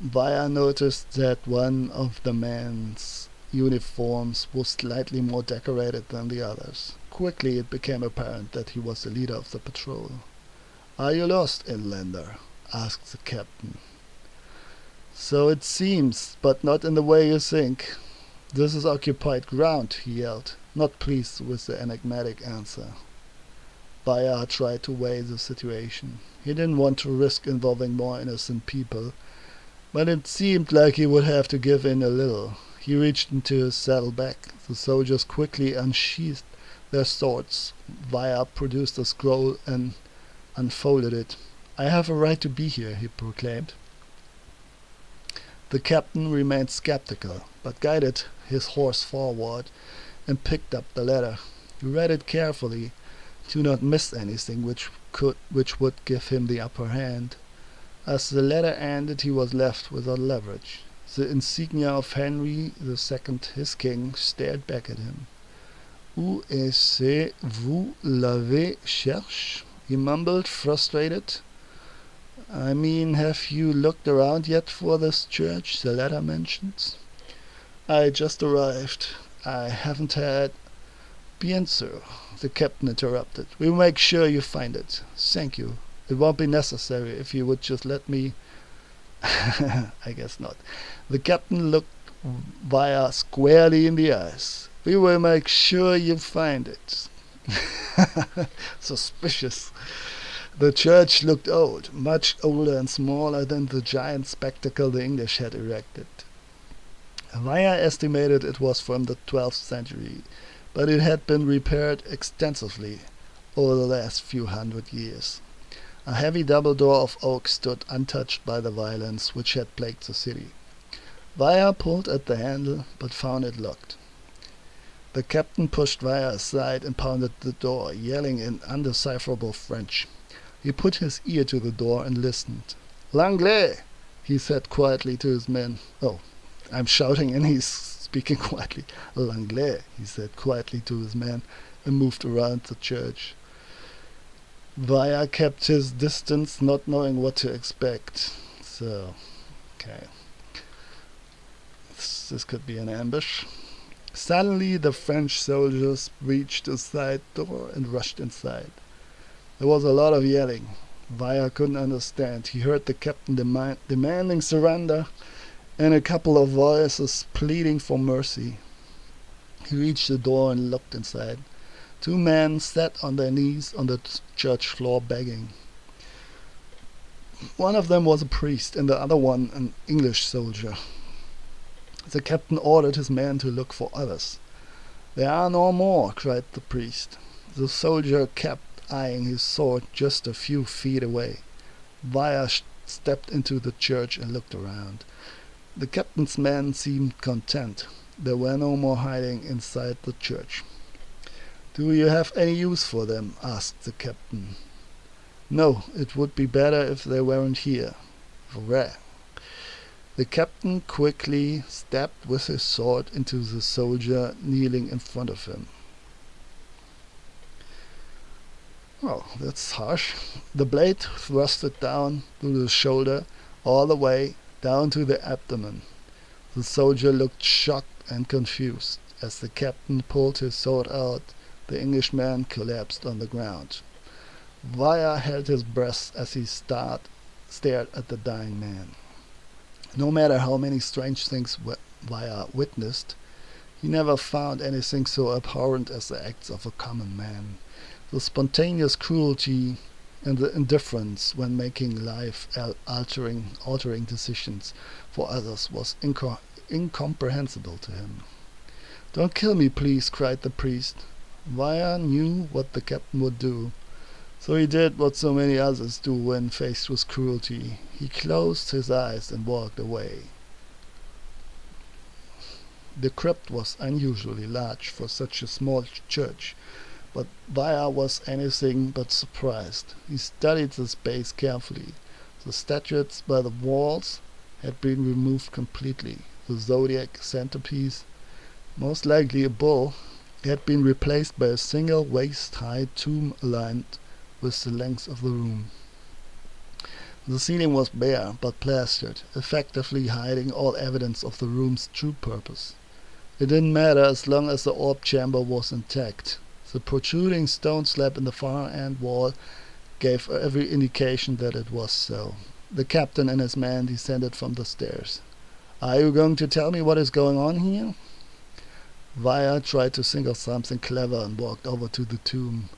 Vaya noticed that one of the men's uniforms was slightly more decorated than the others. Quickly it became apparent that he was the leader of the patrol. "Are you lost, inlander?" asked the captain. "So it seems, but not in the way you think. This is occupied ground," he yelled, not pleased with the enigmatic answer. Vaya tried to weigh the situation. He didn't want to risk involving more innocent people, but it seemed like he would have to give in a little. He reached into his saddlebag. The soldiers quickly unsheathed their swords. Vaya produced a scroll and unfolded it. "I have a right to be here," he proclaimed. The captain remained skeptical, but guided his horse forward and picked up the letter. He read it carefully, to not miss anything which would give him the upper hand. As the letter ended, he was left without leverage. The insignia of Henry II, his king, stared back at him. "Où est-ce vous l'avez cherché?" he mumbled, frustrated. "I mean, have you looked around yet for this church the letter mentions?" "I just arrived. I haven't had—" "Bien sûr," the captain interrupted. "We'll make sure you find it. Thank you. It won't be necessary if you would just let me—" I guess not. The captain looked Vaya squarely in the eyes. "We will make sure you find it." Suspicious. The church looked old, much older and smaller than the giant spectacle the English had erected. Vaya estimated it was from the 12th century, but it had been repaired extensively over the last few hundred years. A heavy double door of oak stood untouched by the violence which had plagued the city. Vaya pulled at the handle, but found it locked. The captain pushed Vaya aside and pounded the door, yelling in undecipherable French. He put his ear to the door and listened. "L'anglais!" he said quietly to his men. Oh, I'm shouting and he's speaking quietly. "L'anglais!" he said quietly to his men and moved around the church. Vaya kept his distance, not knowing what to expect. So, okay. This could be an ambush. Suddenly the French soldiers reached a side door and rushed inside. There was a lot of yelling. Vaya couldn't understand. He heard the captain demanding surrender and a couple of voices pleading for mercy. He reached the door and looked inside. 2 men sat on their knees on the church floor begging. One of them was a priest and the other one an English soldier. The captain ordered his men to look for others. "There are no more," cried the priest. The soldier kept eyeing his sword just a few feet away. Vaya stepped into the church and looked around. The captain's men seemed content. There were no more hiding inside the church. "Do you have any use for them?" asked the captain. "No, it would be better if they weren't here." "Vrai." The captain quickly stabbed with his sword into the soldier kneeling in front of him. Oh, that's harsh. The blade thrusted down through the shoulder all the way down to the abdomen. The soldier looked shocked and confused. As the captain pulled his sword out, the Englishman collapsed on the ground. Vaya held his breath as he stared at the dying man. No matter how many strange things Vaya witnessed, he never found anything so abhorrent as the acts of a common man. The spontaneous cruelty and the indifference when making life-altering decisions for others was incomprehensible to him. "Don't kill me, please," cried the priest. Vaya knew what the captain would do, so he did what so many others do when faced with cruelty. He closed his eyes and walked away. The crypt was unusually large for such a small church, but Vaya was anything but surprised. He studied the space carefully. The statues by the walls had been removed completely. The zodiac centerpiece, most likely a bull, had been replaced by a single waist-high tomb aligned with the length of the room. The ceiling was bare but plastered, effectively hiding all evidence of the room's true purpose. It didn't matter as long as the orb chamber was intact. The protruding stone slab in the far end wall gave every indication that it was so. The captain and his men descended from the stairs. "Are you going to tell me what is going on here?" Vaya tried to think of something clever and walked over to the tomb.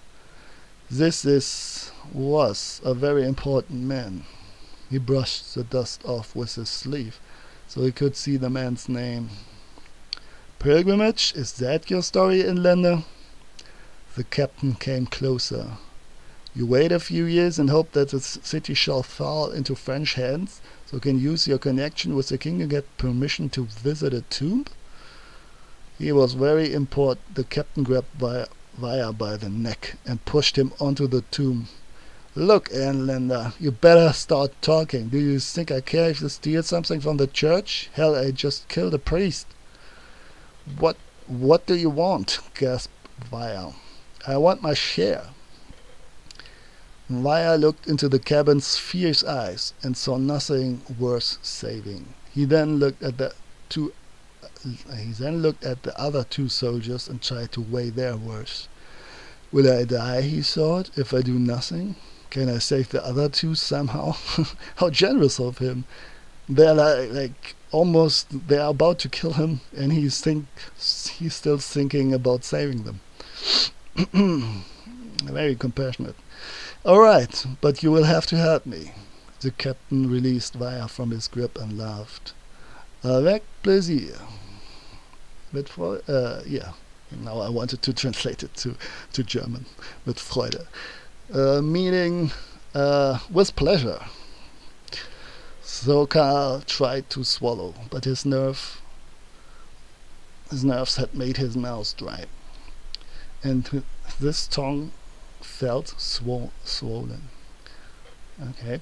Was a very important man. He brushed the dust off with his sleeve so he could see the man's name. "Pilgrimage, is that your story, inlander?" The captain came closer. "You wait a few years and hope that the city shall fall into French hands, so you can use your connection with the king to get permission to visit a tomb?" He was very important. The captain grabbed Vaya by the neck and pushed him onto the tomb. "Look, inlander, you better start talking. Do you think I care if you steal something from the church? Hell, I just killed a priest." What do you want?" gasped Vaya. "I want my share." Vaya looked into the cabin's fierce eyes and saw nothing worth saving. He then looked at the other two soldiers and tried to weigh their words. "Will I die," he thought, "if I do nothing? Can I save the other two somehow?" How generous of him. They're they're about to kill him, and he's still thinking about saving them. Very compassionate. "All right, but you will have to help me." The captain released Vaya from his grip and laughed. "Avec plaisir." Yeah. Now I wanted to translate it to German. Mit Freude. Meaning with pleasure. Sokal tried to swallow, but his nerves had made his mouth dry, and this tongue felt swollen. Okay.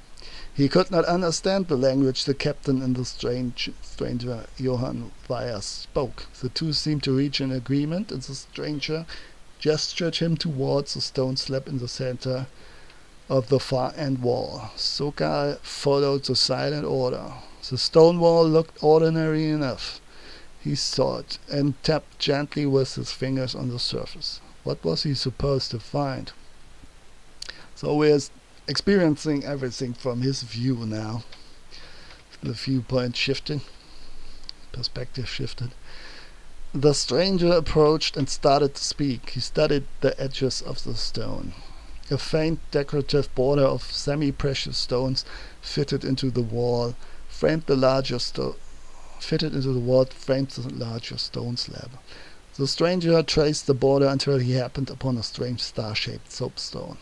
He could not understand the language the captain and the stranger Johann Vaya spoke. The two seemed to reach an agreement, and the stranger gestured him towards the stone slab in the center of the far end wall. Sokal followed the silent order. The stone wall looked ordinary enough, he thought, and tapped gently with his fingers on the surface. What was he supposed to find? So we're experiencing everything from his view now. The viewpoint shifted, perspective shifted. The stranger approached and started to speak. He studied the edges of the stone. A faint decorative border of semi-precious stones fitted into the wall framed the larger stone slab. The stranger traced the border until he happened upon a strange star-shaped soapstone.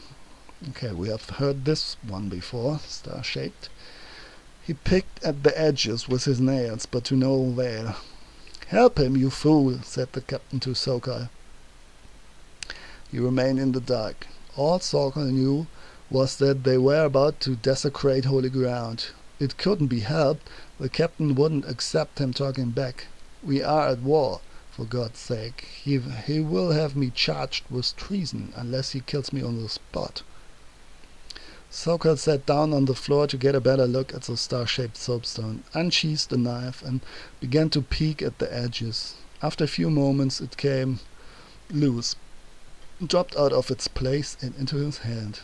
Okay, we have heard this one before, star-shaped. He picked at the edges with his nails, but to no avail. "Help him, you fool," said the captain to Sokal. He remained in the dark. All Sokal knew was that they were about to desecrate holy ground. It couldn't be helped. The captain wouldn't accept him talking back. "We are at war, for God's sake. He will have me charged with treason unless he kills me on the spot." Sokal sat down on the floor to get a better look at the star-shaped soapstone, unsheathed the knife, and began to peek at the edges. After a few moments it came loose, dropped out of its place and into his hand.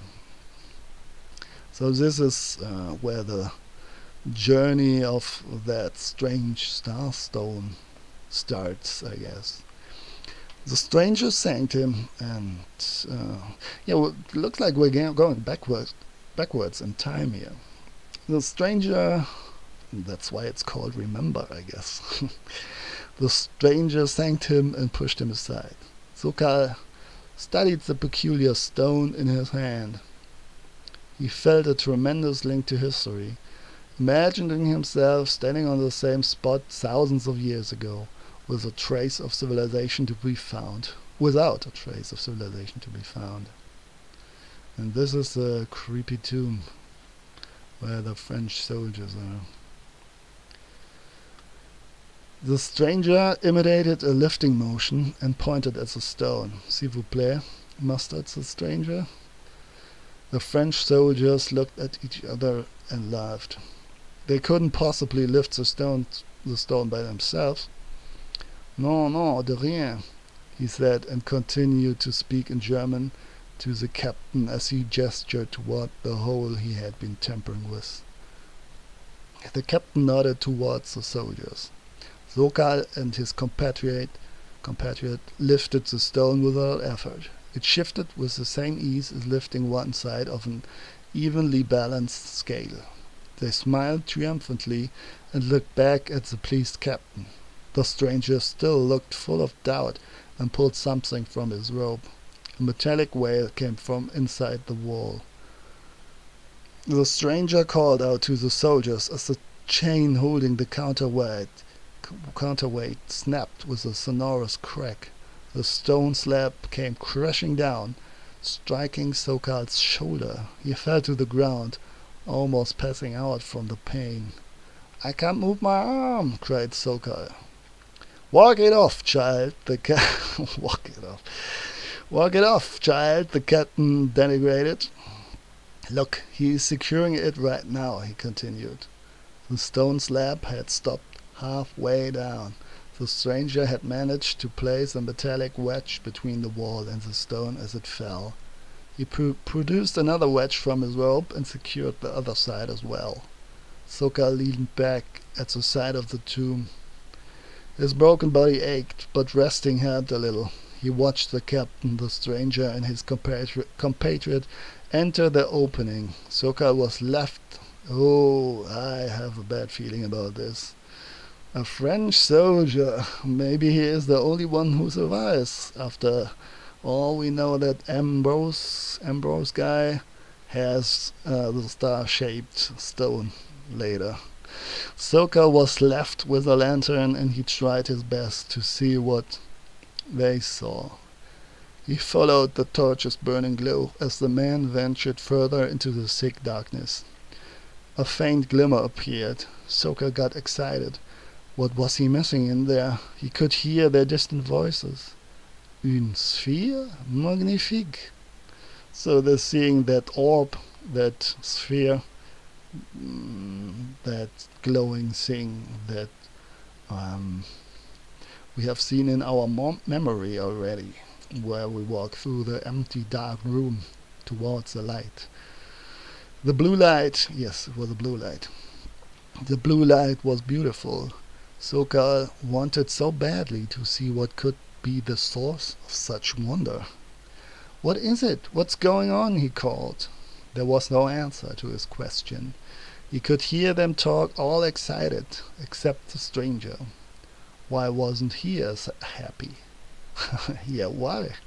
So this is where the journey of that strange starstone starts, I guess. The stranger thanked him, and it looks like we're going backwards in time here. The stranger, that's why it's called Remember, I guess. The stranger thanked him and pushed him aside. Sokal studied the peculiar stone in his hand. He felt a tremendous link to history, imagining himself standing on the same spot thousands of years ago, without a trace of civilization to be found. And this is a creepy tomb where the French soldiers are. The stranger imitated a lifting motion and pointed at the stone. S'il vous plaît, muttered the stranger. The French soldiers looked at each other and laughed. They couldn't possibly lift the stone by themselves. Non, de rien, he said, and continued to speak in German to the captain as he gestured toward the hole he had been tampering with. The captain nodded towards the soldiers. Sokal and his compatriot lifted the stone without effort. It shifted with the same ease as lifting one side of an evenly balanced scale. They smiled triumphantly and looked back at the pleased captain. The stranger still looked full of doubt and pulled something from his robe. A metallic wail came from inside the wall. The stranger called out to the soldiers as the chain holding the counterweight snapped with a sonorous crack. The stone slab came crashing down, striking Sokal's shoulder. He fell to the ground, almost passing out from the pain. "I can't move my arm," cried Sokal. Walk it off, child, the captain denigrated. "Look, he's securing it right now," he continued. The stone slab had stopped halfway down. The stranger had managed to place a metallic wedge between the wall and the stone as it fell. He produced another wedge from his robe and secured the other side as well. Sokal leaned back at the side of the tomb. His broken body ached, but resting helped a little. He watched the captain, the stranger, and his compatriot enter the opening. Sokal was left. Oh, I have a bad feeling about this. A French soldier. Maybe he is the only one who survives. After all, we know that Ambrose guy has the star-shaped stone later. Sokal was left with a lantern, and he tried his best to see what they saw. He followed the torch's burning glow as the man ventured further into the thick darkness. A faint glimmer appeared. Sokal got excited. What was he missing in there? He could hear their distant voices. Une sphere? Magnifique! So they're seeing that orb, that sphere, that glowing thing that we have seen in our memory already, where we walk through the empty dark room towards the light. The blue light, yes, it was a blue light. The blue light was beautiful. Sokal wanted so badly to see what could be the source of such wonder. "What is it? What's going on?" he called. There was no answer to his question. He could hear them talk, all excited, except the stranger. Why wasn't he as happy? Yeah, why?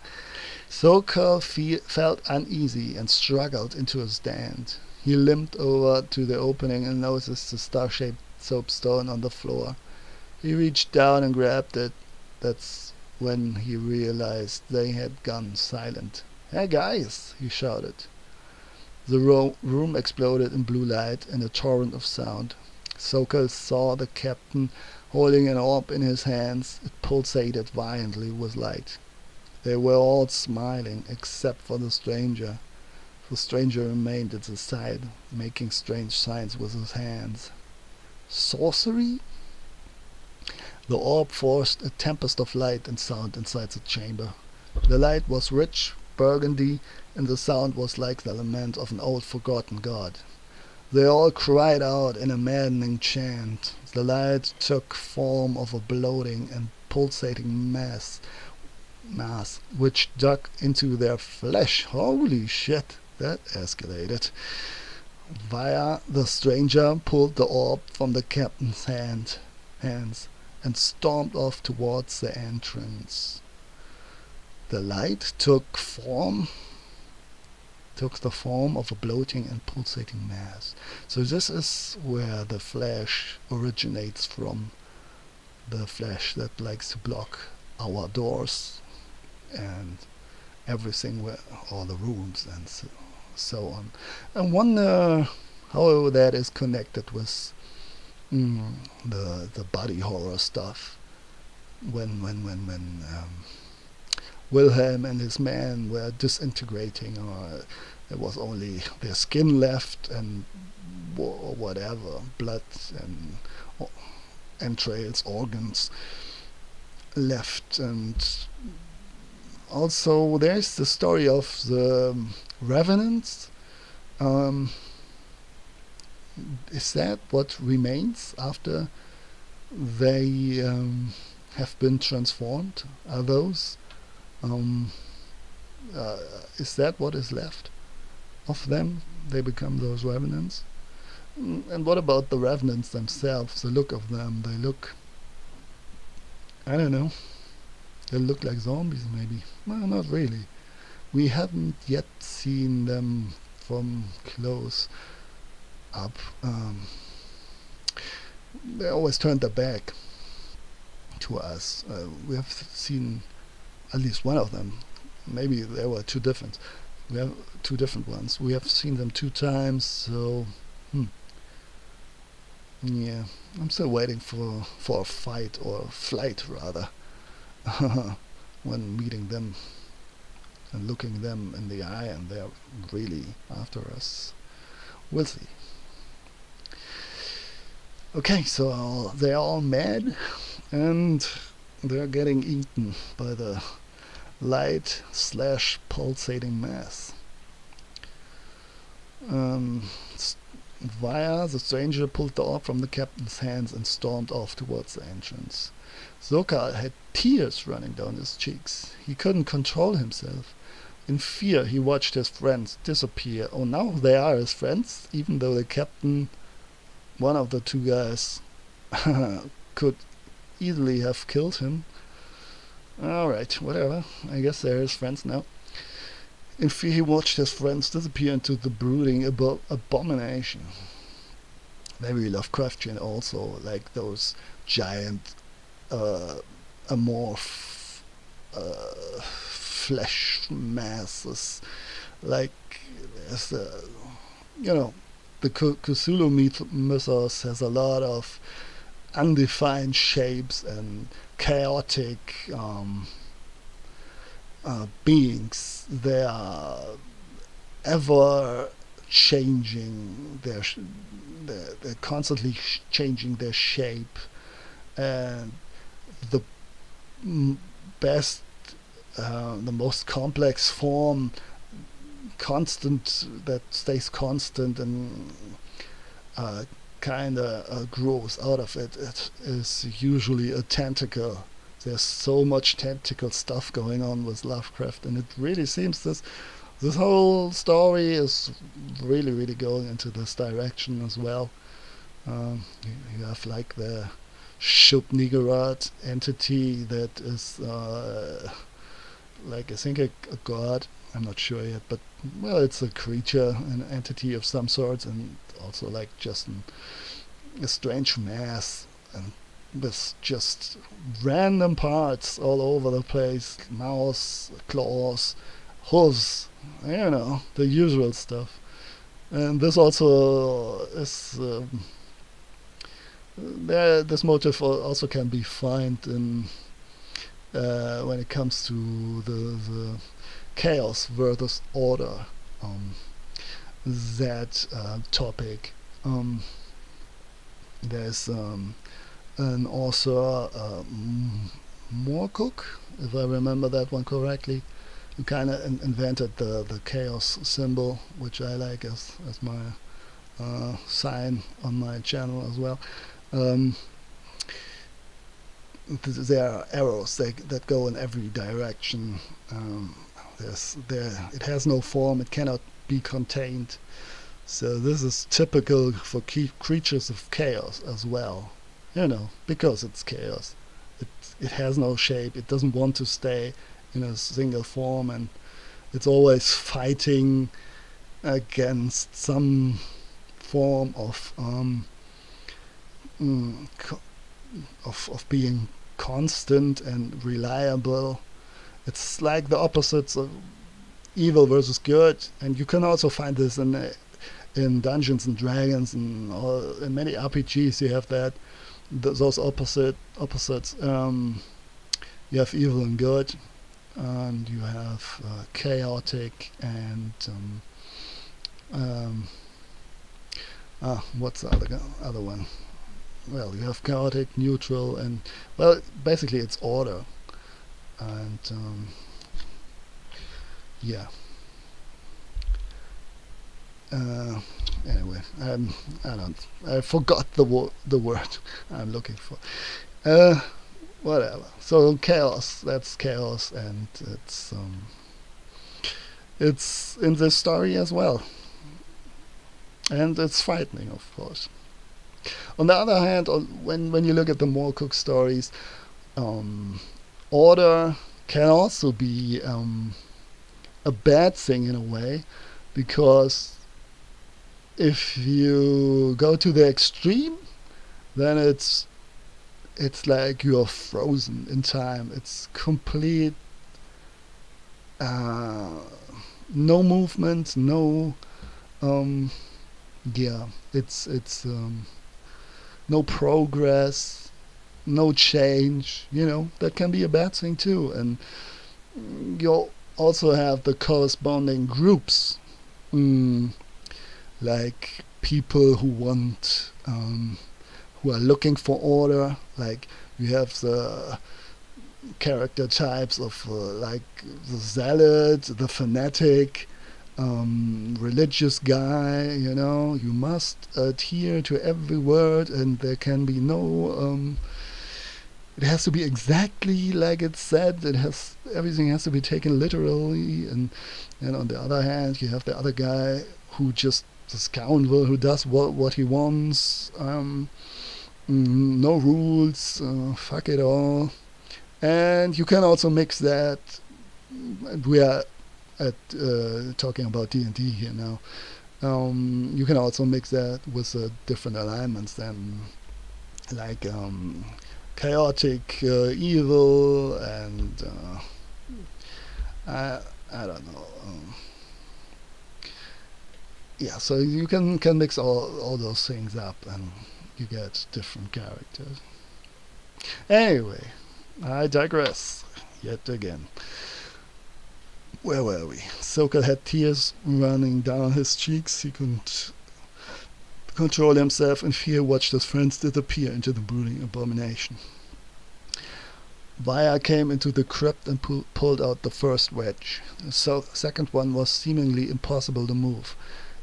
Sokal felt uneasy and struggled into a stand. He limped over to the opening and noticed the star-shaped soapstone on the floor. He reached down and grabbed it. That's when he realized they had gone silent. "Hey guys!" he shouted. The room exploded in blue light and a torrent of sound. Sokal saw the captain holding an orb in his hands. It pulsated violently with light. They were all smiling, except for the stranger. The stranger remained at his side, making strange signs with his hands. Sorcery? The orb forced a tempest of light and sound inside the chamber. The light was rich, burgundy, and the sound was like the lament of an old forgotten god. They all cried out in a maddening chant. The light took form of a bloating and pulsating mass which dug into their flesh. Holy shit, that escalated. Via the stranger pulled the orb from the captain's hands and stormed off towards the entrance. The light took the form of a bloating and pulsating mass. So this is where the flesh originates from. The flesh that likes to block our doors and everything, where all the rooms and so on. I wonder how that is connected with the body horror stuff. When Wilhelm and his men were disintegrating, or there was only their skin left and whatever, blood and entrails, organs left. And also there's the story of the revenants. Is that what remains after they have been transformed? Are those is that what is left of them? They become those revenants. And what about the revenants themselves? The look of them, they look, I don't know, they look like zombies maybe. Well, not really. We haven't yet seen them from close up. They always turned their back to us. We have seen at least one of them. Maybe there were two different. We have two different ones. We have seen them 2 times, so yeah, I'm still waiting for a fight, or a flight rather, when meeting them and looking them in the eye, and they're really after us. We'll see. Okay, so they're all mad, and they're getting eaten by the light / pulsating mass. Via the stranger pulled the orb from the captain's hands and stormed off towards the entrance. Zokal had tears running down his cheeks. He couldn't control himself. In fear he watched his friends disappear. Oh, now they are his friends, even though the captain, one of the 2 guys, could easily have killed him. Alright, whatever. I guess they're his friends now. In fear he watched his friends disappear into the brooding abomination. Very Lovecraftian also, like those giant amorph flesh masses. Like, as the Cthulhu mythos has a lot of undefined shapes and chaotic beings. They are ever changing they're constantly changing their shape, and the best the most complex form that stays constant and kinda grows out of it is usually a tentacle. There's so much tentacle stuff going on with Lovecraft, and it really seems this whole story is really going into this direction as well. You have like the Shub-Niggurath entity that is like, I think a god. I'm not sure yet, but well, it's a creature, an entity of some sort, and also like just a strange mass, and with just random parts all over the place, mouths, claws, hooves, the usual stuff. And this also is this motive also can be found in when it comes to the chaos versus order that topic. There's an author, Moorcock, if I remember that one correctly, who kind of invented the chaos symbol, which I like as my sign on my channel as well. Um, there are arrows that go in every direction. It has no form, it cannot be contained. So this is typical for creatures of chaos as well. Because it's chaos. It it has no shape. It doesn't want to stay in a single form, and it's always fighting against some form of mm, co- of being constant and reliable. It's like the opposites of evil versus good, and you can also find this in Dungeons and Dragons and in many RPGs. You have those opposites. You have evil and good, and you have chaotic and what's the other one? Well, you have chaotic, neutral, and well, basically it's order. And yeah. Uh, anyway, I forgot the word I'm looking for. Uh, Whatever. So chaos. That's chaos, and it's in this story as well, and it's frightening, of course. On the other hand, when you look at the Moorcock stories, um, order can also be a bad thing in a way, because if you go to the extreme, then it's like you're frozen in time. It's complete, uh, no movement, no um, yeah. It's no progress, no change. That can be a bad thing too. And you also have the corresponding groups, mm, like people who are looking for order. Like you have the character types of like the zealot, the fanatic, religious guy. You must adhere to every word, and there can be no. It has to be exactly like it's said. Everything has to be taken literally, and on the other hand, you have the other guy who just the scoundrel who does what he wants. No rules, fuck it all. And you can also mix that. We are talking about D&D here now. You can also mix that with different alignments then, like chaotic evil, and I don't know. Yeah, so you can mix all those things up, and you get different characters. Anyway, I digress yet again. Where were we? Sokol had tears running down his cheeks. He couldn't control himself, and fear watched his friends disappear into the brooding abomination. Vaya came into the crypt and pulled out the first wedge. The second one was seemingly impossible to move.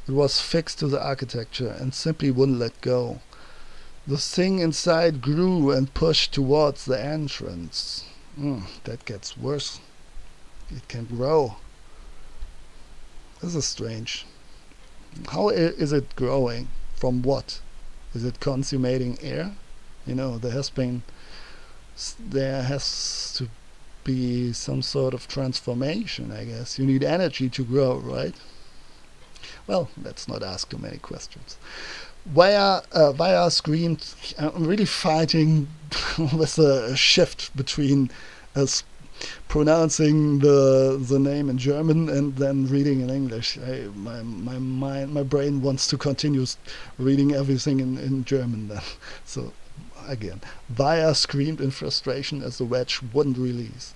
It was fixed to the architecture and simply wouldn't let go. The thing inside grew and pushed towards the entrance. That gets worse. It can grow. This is strange. How is it growing? From what? Is it consummating air? There has to be some sort of transformation, I guess. You need energy to grow, right? Well, let's not ask too many questions. Vaya screamed. I'm really fighting with a shift between us pronouncing the name in German and then reading in English. My brain wants to continue reading everything in German then. So again, Vaya screamed in frustration as the wedge wouldn't release.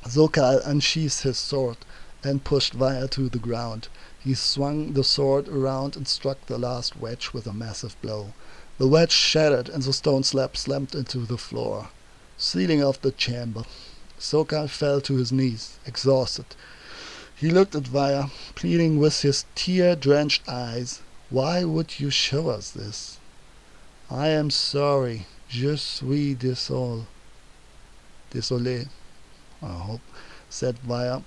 Sokal unsheathed his sword and pushed Vaya to the ground. He swung the sword around and struck the last wedge with a massive blow. The wedge shattered and the stone slab slammed into the floor, sealing off the chamber. Sokal fell to his knees, exhausted. He looked at Vaya, pleading with his tear-drenched eyes. Why would you show us this? I am sorry. Je suis désolé. Désolé, I hope, said Vaya.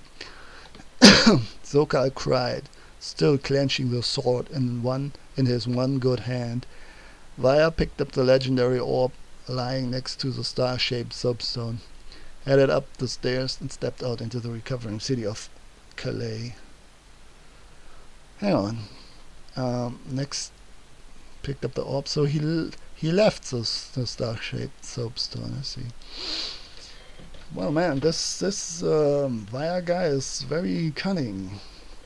Sokal cried, still clenching the sword in his one good hand. Vaya picked up the legendary orb lying next to the star-shaped soapstone, headed up the stairs, and stepped out into the recovering city of Calais. Hang on. Next, picked up the orb, so he left the star-shaped soapstone. I see. Well, man, this Vaya guy is very cunning.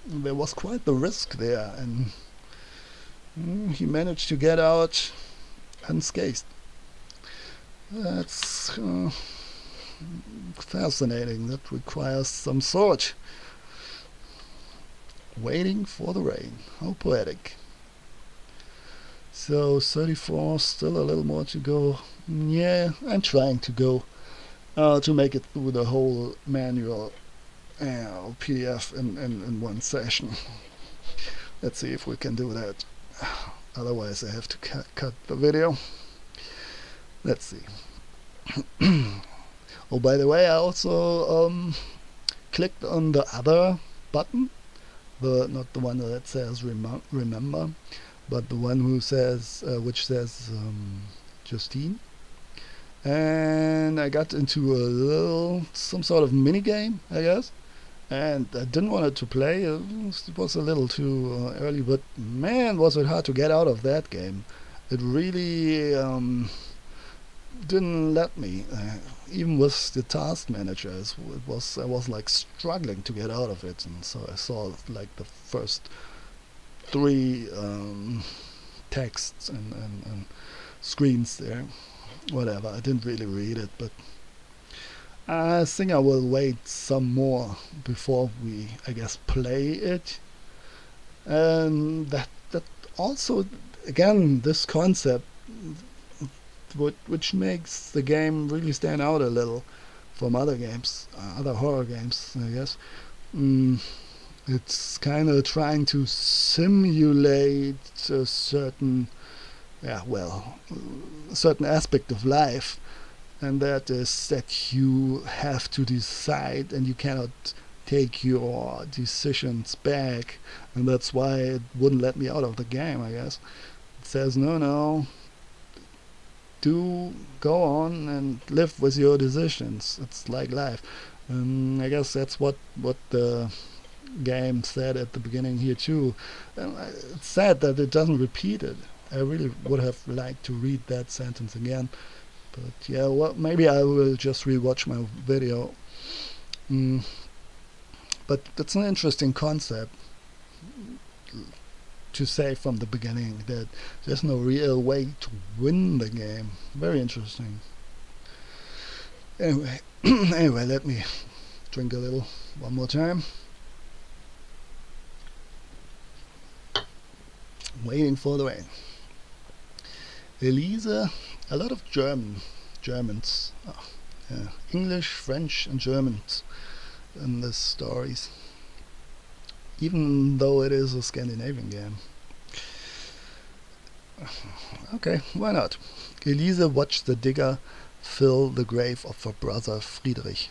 There was quite the risk there, and he managed to get out unscathed. That's fascinating. That requires some sort. Waiting for the rain. How poetic. So 34, still a little more to go. Yeah, I'm trying to go to make it through the whole manual PDF in one session. Let's see if we can do that. Otherwise I have to cut the video. Let's see. Oh, by the way, I also clicked on the other button, not the one that says remember, but the one which says Justine, and I got into some sort of mini game, I guess, and I didn't want it to play. It was a little too early, but man, was it hard to get out of that game. It really didn't let me. Even with the task manager, I was like struggling to get out of it, and so I saw like the first 3 texts and screens there. Whatever, I didn't really read it, but I think I will wait some more before we, I guess, play it. And that also, again, this concept, which makes the game really stand out a little from other games, other horror games, I guess. It's kind of trying to simulate a certain aspect of life, and that is that you have to decide and you cannot take your decisions back, and that's why it wouldn't let me out of the game, I guess. It says no, do go on and live with your decisions. It's like life. I guess that's what the game said at the beginning here too. It's sad that it doesn't repeat it. I really would have liked to read that sentence again, but yeah, well, maybe I will just rewatch my video. But it's an interesting concept to say from the beginning that there's no real way to win the game. Very interesting. Anyway, let me drink a little one more time. Waiting for the rain. Elise, a lot of Germans, English, French, and Germans in the stories, even though it is a Scandinavian game. Okay, why not? Elise watched the digger fill the grave of her brother Friedrich.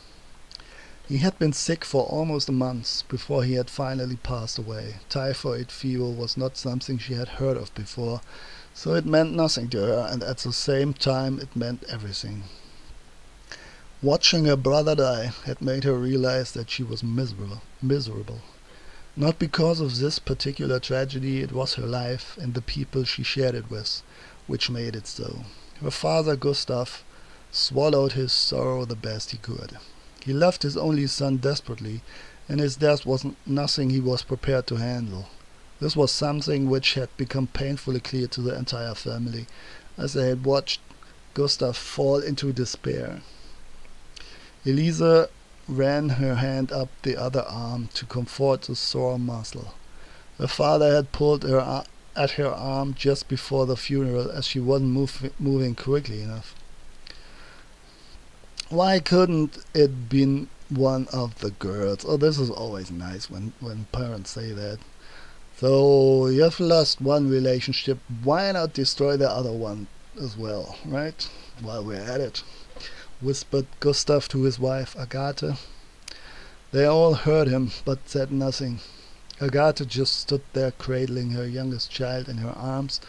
He had been sick for almost a month before he had finally passed away. Typhoid fever was not something she had heard of before, so it meant nothing to her, and at the same time it meant everything. Watching her brother die had made her realize that she was miserable. Not because of this particular tragedy, it was her life and the people she shared it with, which made it so. Her father, Gustav, swallowed his sorrow the best he could. He loved his only son desperately, and his death was nothing he was prepared to handle. This was something which had become painfully clear to the entire family, as they had watched Gustav fall into despair. Elise ran her hand up the other arm to comfort the sore muscle. Her father had pulled her at her arm just before the funeral as she wasn't moving quickly enough. Why couldn't it been one of the girls? Oh, this is always nice when parents say that. So you've lost one relationship, why not destroy the other one as well, right? While we're at it, whispered Gustav to his wife Agathe. They all heard him, but said nothing. Agathe just stood there cradling her youngest child in her arms,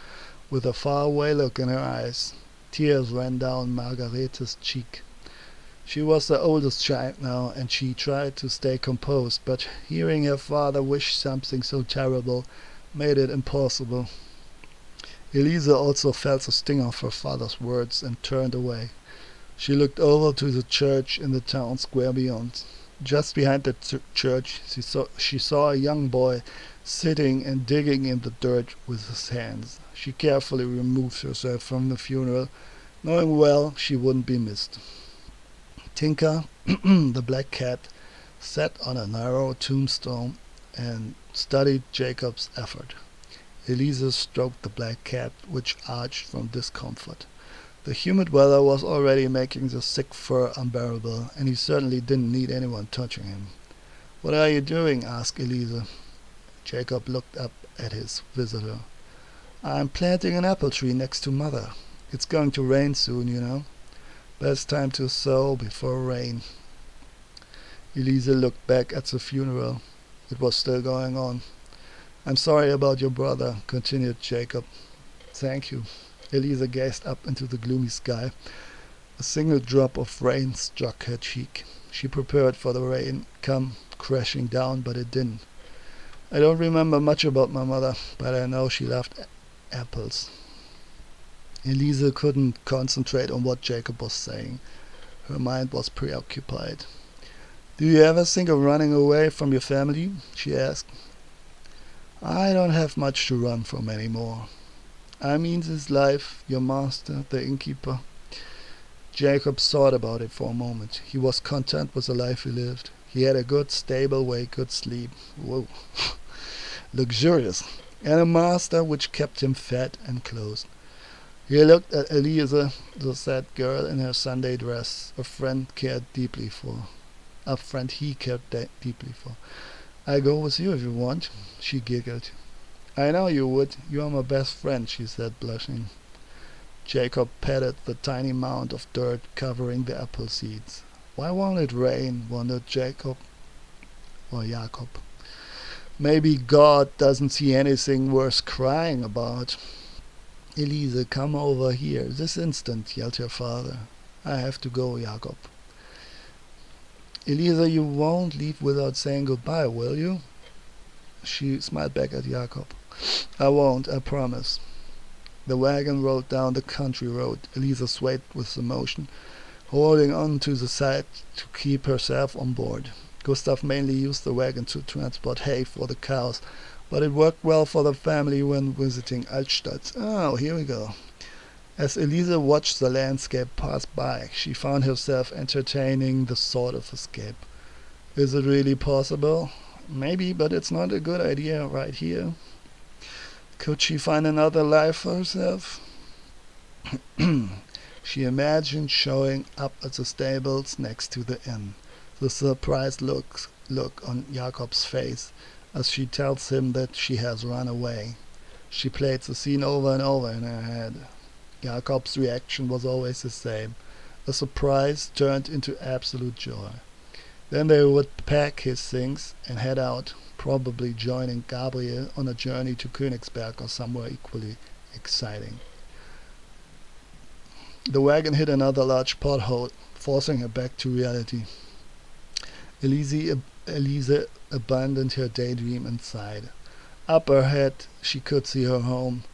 with a faraway look in her eyes. Tears ran down Margarethe's cheek. She was the oldest child now, and she tried to stay composed, but hearing her father wish something so terrible made it impossible. Elise also felt the sting of her father's words and turned away. She looked over to the church in the town square beyond. Just behind the church she saw a young boy sitting and digging in the dirt with his hands. She carefully removed herself from the funeral, knowing well she wouldn't be missed. Tinka, the black cat, sat on a narrow tombstone and studied Jacob's effort. Elise stroked the black cat, which arched from discomfort. The humid weather was already making the thick fur unbearable, and he certainly didn't need anyone touching him. "What are you doing?" asked Elise. Jacob looked up at his visitor. "I'm planting an apple tree next to Mother. It's going to rain soon, you know. Best time to sow before rain." Elise looked back at the funeral. It was still going on. "I'm sorry about your brother," continued Jacob. "Thank you." Elise gazed up into the gloomy sky. A single drop of rain struck her cheek. She prepared for the rain come crashing down, but it didn't. "I don't remember much about my mother, but I know she loved apples." Elise couldn't concentrate on what Jacob was saying. Her mind was preoccupied. "Do you ever think of running away from your family?" she asked. "I don't have much to run from anymore. I mean this life, your master, the innkeeper." Jacob thought about it for a moment. He was content with the life he lived. He had a good stable way, good sleep. Whoa. Luxurious. And a master which kept him fed and clothed. He looked at Elise, the sad girl in her Sunday dress, a friend he cared deeply for. "I'll go with you if you want," she giggled. "I know you would. You are my best friend," she said, blushing. Jacob patted the tiny mound of dirt covering the apple seeds. "Why won't it rain?" wondered Jacob. "Maybe God doesn't see anything worth crying about." "Elise, come over here this instant," yelled her father. "I have to go, Jacob." "Elise, you won't leave without saying goodbye, will you?" She smiled back at Jacob. "I won't, I promise." The wagon rolled down the country road. Elise swayed with the motion, holding on to the side to keep herself on board. Gustav mainly used the wagon to transport hay for the cows, but it worked well for the family when visiting Altstadt. Oh, here we go. As Elise watched the landscape pass by, she found herself entertaining the thought of escape. Is it really possible? Maybe, but it's not a good idea right here. Could she find another life for herself? She imagined showing up at the stables next to the inn. The surprised look on Jacob's face as she tells him that she has run away. She played the scene over and over in her head. Jacob's reaction was always the same. A surprise turned into absolute joy. Then they would pack his things and head out, probably joining Gabriel on a journey to Königsberg or somewhere equally exciting. The wagon hit another large pothole, forcing her back to reality. Elise abandoned her daydream and sighed. Up ahead she could see her home,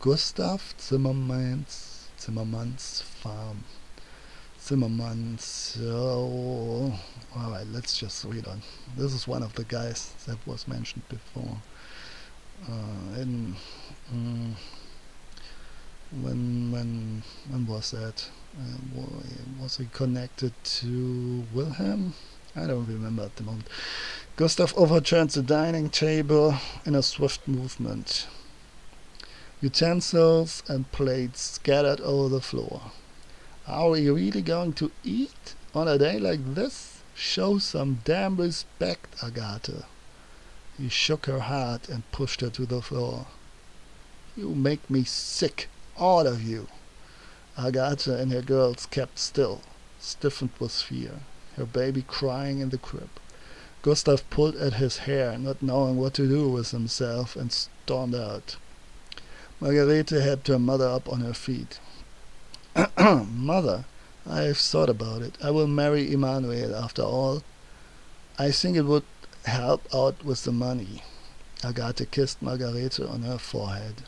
Gustav Zimmermann's farm. Alright, let's just read on. This is one of the guys that was mentioned before. When was that? Was he connected to Wilhelm? I don't remember at the moment. Gustav overturned the dining table in a swift movement. Utensils and plates scattered over the floor. Are we really going to eat on a day like this? Show some damn respect, Agathe. He shook her hard and pushed her to the floor. You make me sick, all of you. Agathe and her girls kept still, stiffened with fear, her baby crying in the crib. Gustav pulled at his hair, not knowing what to do with himself, and stormed out. Margarete helped her mother up on her feet. Mother, I have thought about it. I will marry Emmanuel after all. I think it would help out with the money. Agathe kissed Margarete on her forehead.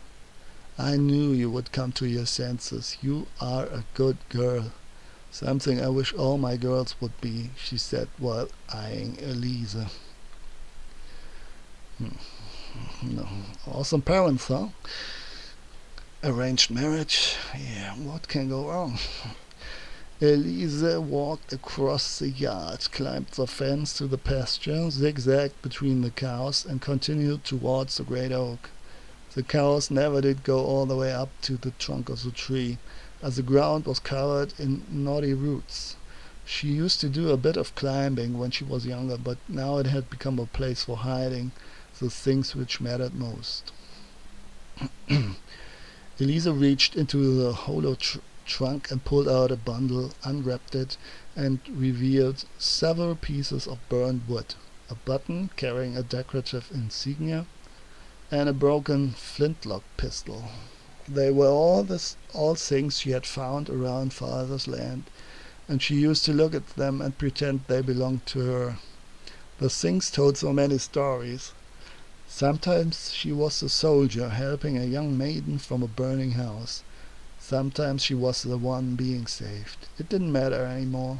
I knew you would come to your senses. You are a good girl. Something I wish all my girls would be, she said while eyeing Elise. No. Awesome parents, huh? Arranged marriage? Yeah, what can go wrong? Elise walked across the yard, climbed the fence to the pasture, zigzagged between the cows, and continued towards the great oak. The cows never did go all the way up to the trunk of the tree, as the ground was covered in knotty roots. She used to do a bit of climbing when she was younger, but now it had become a place for hiding the things which mattered most. Elise reached into the hollow trunk and pulled out a bundle, unwrapped it, and revealed several pieces of burned wood, a button carrying a decorative insignia, and a broken flintlock pistol. They were all things she had found around father's land, and she used to look at them and pretend they belonged to her. The things told so many stories. Sometimes she was a soldier helping a young maiden from a burning house. Sometimes she was the one being saved. It didn't matter anymore.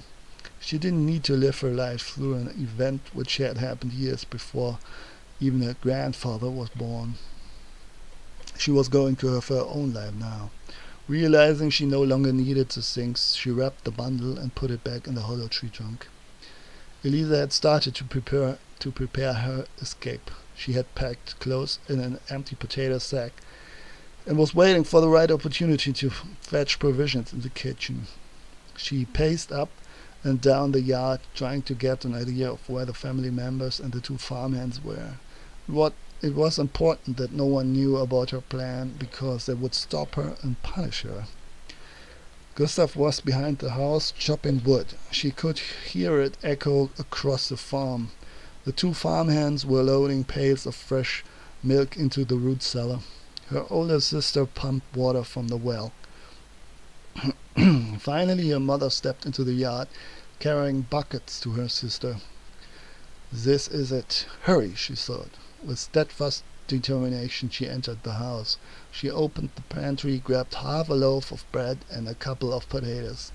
She didn't need to live her life through an event which had happened years before even her grandfather was born. She was going to have her own life now. Realizing she no longer needed the things, she wrapped the bundle and put it back in the hollow tree trunk. Elise had started to prepare her escape. She had packed clothes in an empty potato sack and was waiting for the right opportunity to fetch provisions in the kitchen. She paced up and down the yard, trying to get an idea of where the family members and the two farmhands were. It was important that no one knew about her plan, because they would stop her and punish her. Gustav was behind the house, chopping wood. She could hear it echo across the farm. The two farmhands were loading pails of fresh milk into the root cellar. Her older sister pumped water from the well. Finally, her mother stepped into the yard, carrying buckets to her sister. This is it. Hurry, she thought. With steadfast determination she entered the house. She opened the pantry, grabbed half a loaf of bread and a couple of potatoes.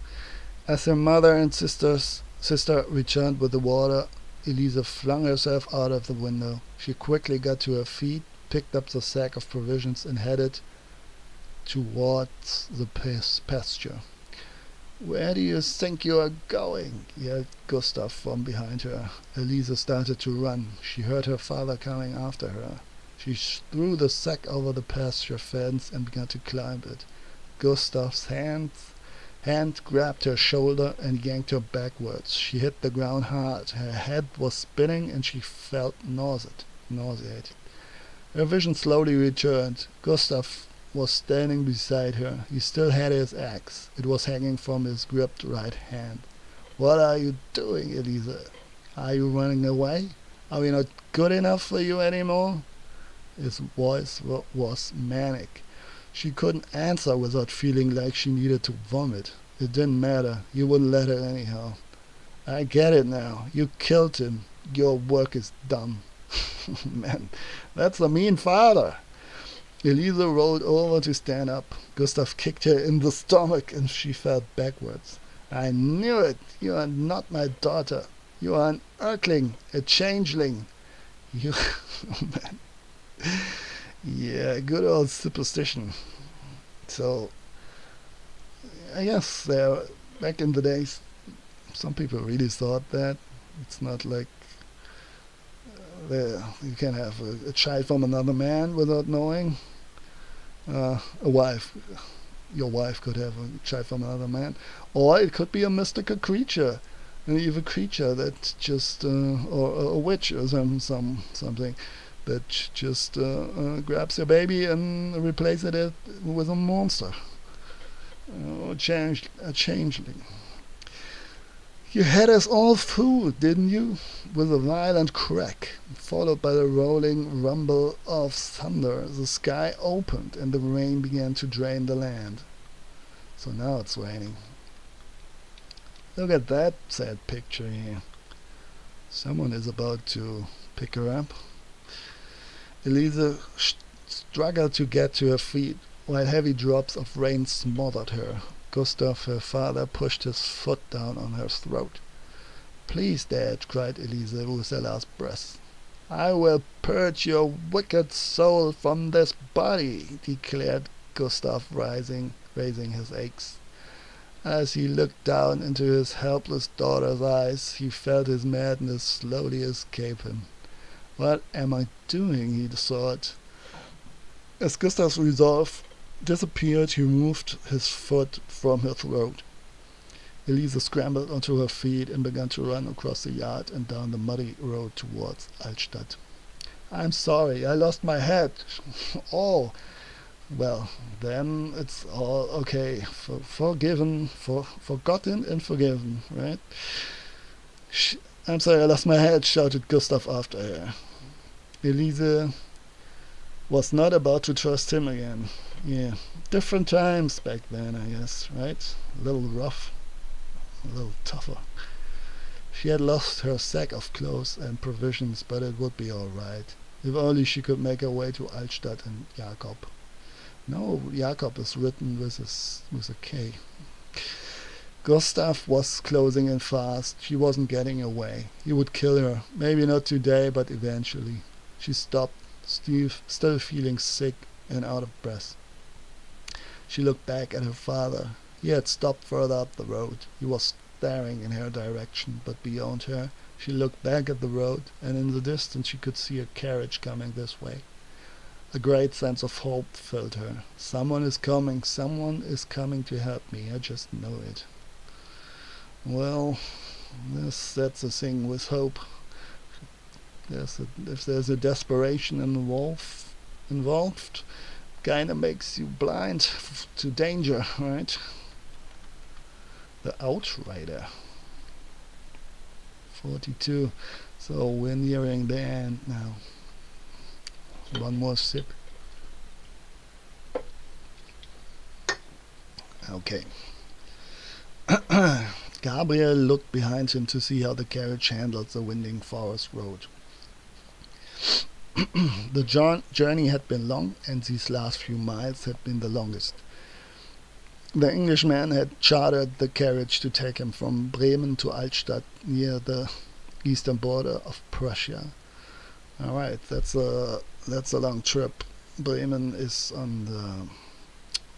As her mother and sister returned with the water, Elise flung herself out of the window. She quickly got to her feet, picked up the sack of provisions, and headed towards the pasture. Where do you think you are going? Yelled Gustav from behind her. Elise started to run. She heard her father coming after her. She threw the sack over the pasture fence and began to climb it. Gustav's hand grabbed her shoulder and yanked her backwards. She hit the ground hard. Her head was spinning and she felt nauseated. Her vision slowly returned. Gustav was standing beside her. He still had his axe. It was hanging from his gripped right hand. What are you doing, Elise? Are you running away? Are we not good enough for you anymore? His voice was manic. She couldn't answer without feeling like she needed to vomit. It didn't matter. He wouldn't let her anyhow. I get it now. You killed him. Your work is done. Man, that's a mean father. Elise rolled over to stand up. Gustav kicked her in the stomach and she fell backwards. I knew it. You are not my daughter. You are an earthling, a changeling. You... oh, man. Yeah, good old superstition. So, I guess back in the days, some people really thought that. It's not like You can have a child from another man without knowing. A wife, your wife could have a child from another man, or it could be a mystical creature, an evil creature that just, or a witch or something that just grabs your baby and replaces it with a monster, or a changeling. You had us all fooled, didn't you? With a violent crack, followed by the rolling rumble of thunder, the sky opened and the rain began to drain the land. So now it's raining. Look at that sad picture here. Someone is about to pick her up. Elisa struggled to get to her feet, while heavy drops of rain smothered her. Gustav, her father, pushed his foot down on her throat. "Please, Dad," cried Elisa with her last breath. "I will purge your wicked soul from this body," declared Gustav, raising his axe. As he looked down into his helpless daughter's eyes, he felt his madness slowly escape him. "What am I doing?" he thought. As Gustav's resolve disappeared, he moved his foot from her throat. Elisa scrambled onto her feet and began to run across the yard and down the muddy road towards Altstadt. "I'm sorry, I lost my head." "Oh, well, then it's all okay. Forgotten and forgiven, right?" "I'm sorry, I lost my head," shouted Gustav after her. Elisa was not about to trust him again. Yeah, different times back then, I guess, right? A little rough, a little tougher. She had lost her sack of clothes and provisions, but it would be all right. If only she could make her way to Altstadt and Jakob. No, Jakob is written with a K. Gustav was closing in fast. She wasn't getting away. He would kill her. Maybe not today, but eventually. She stopped, still feeling sick and out of breath. She looked back at her father. He had stopped further up the road. He was staring in her direction, but beyond her, she looked back at the road, and in the distance she could see a carriage coming this way. A great sense of hope filled her. Someone is coming to help me, I just know it. Well, that's the thing with hope. If there's a desperation involved, kinda makes you blind to danger, right? The Outrider. 42. So we're nearing the end now. One more sip. Okay. Gabriel looked behind him to see how the carriage handled the winding forest road. The journey had been long, and these last few miles had been the longest. The Englishman had chartered the carriage to take him from Bremen to Altstadt, near the eastern border of Prussia. All right, that's a long trip. Bremen is on the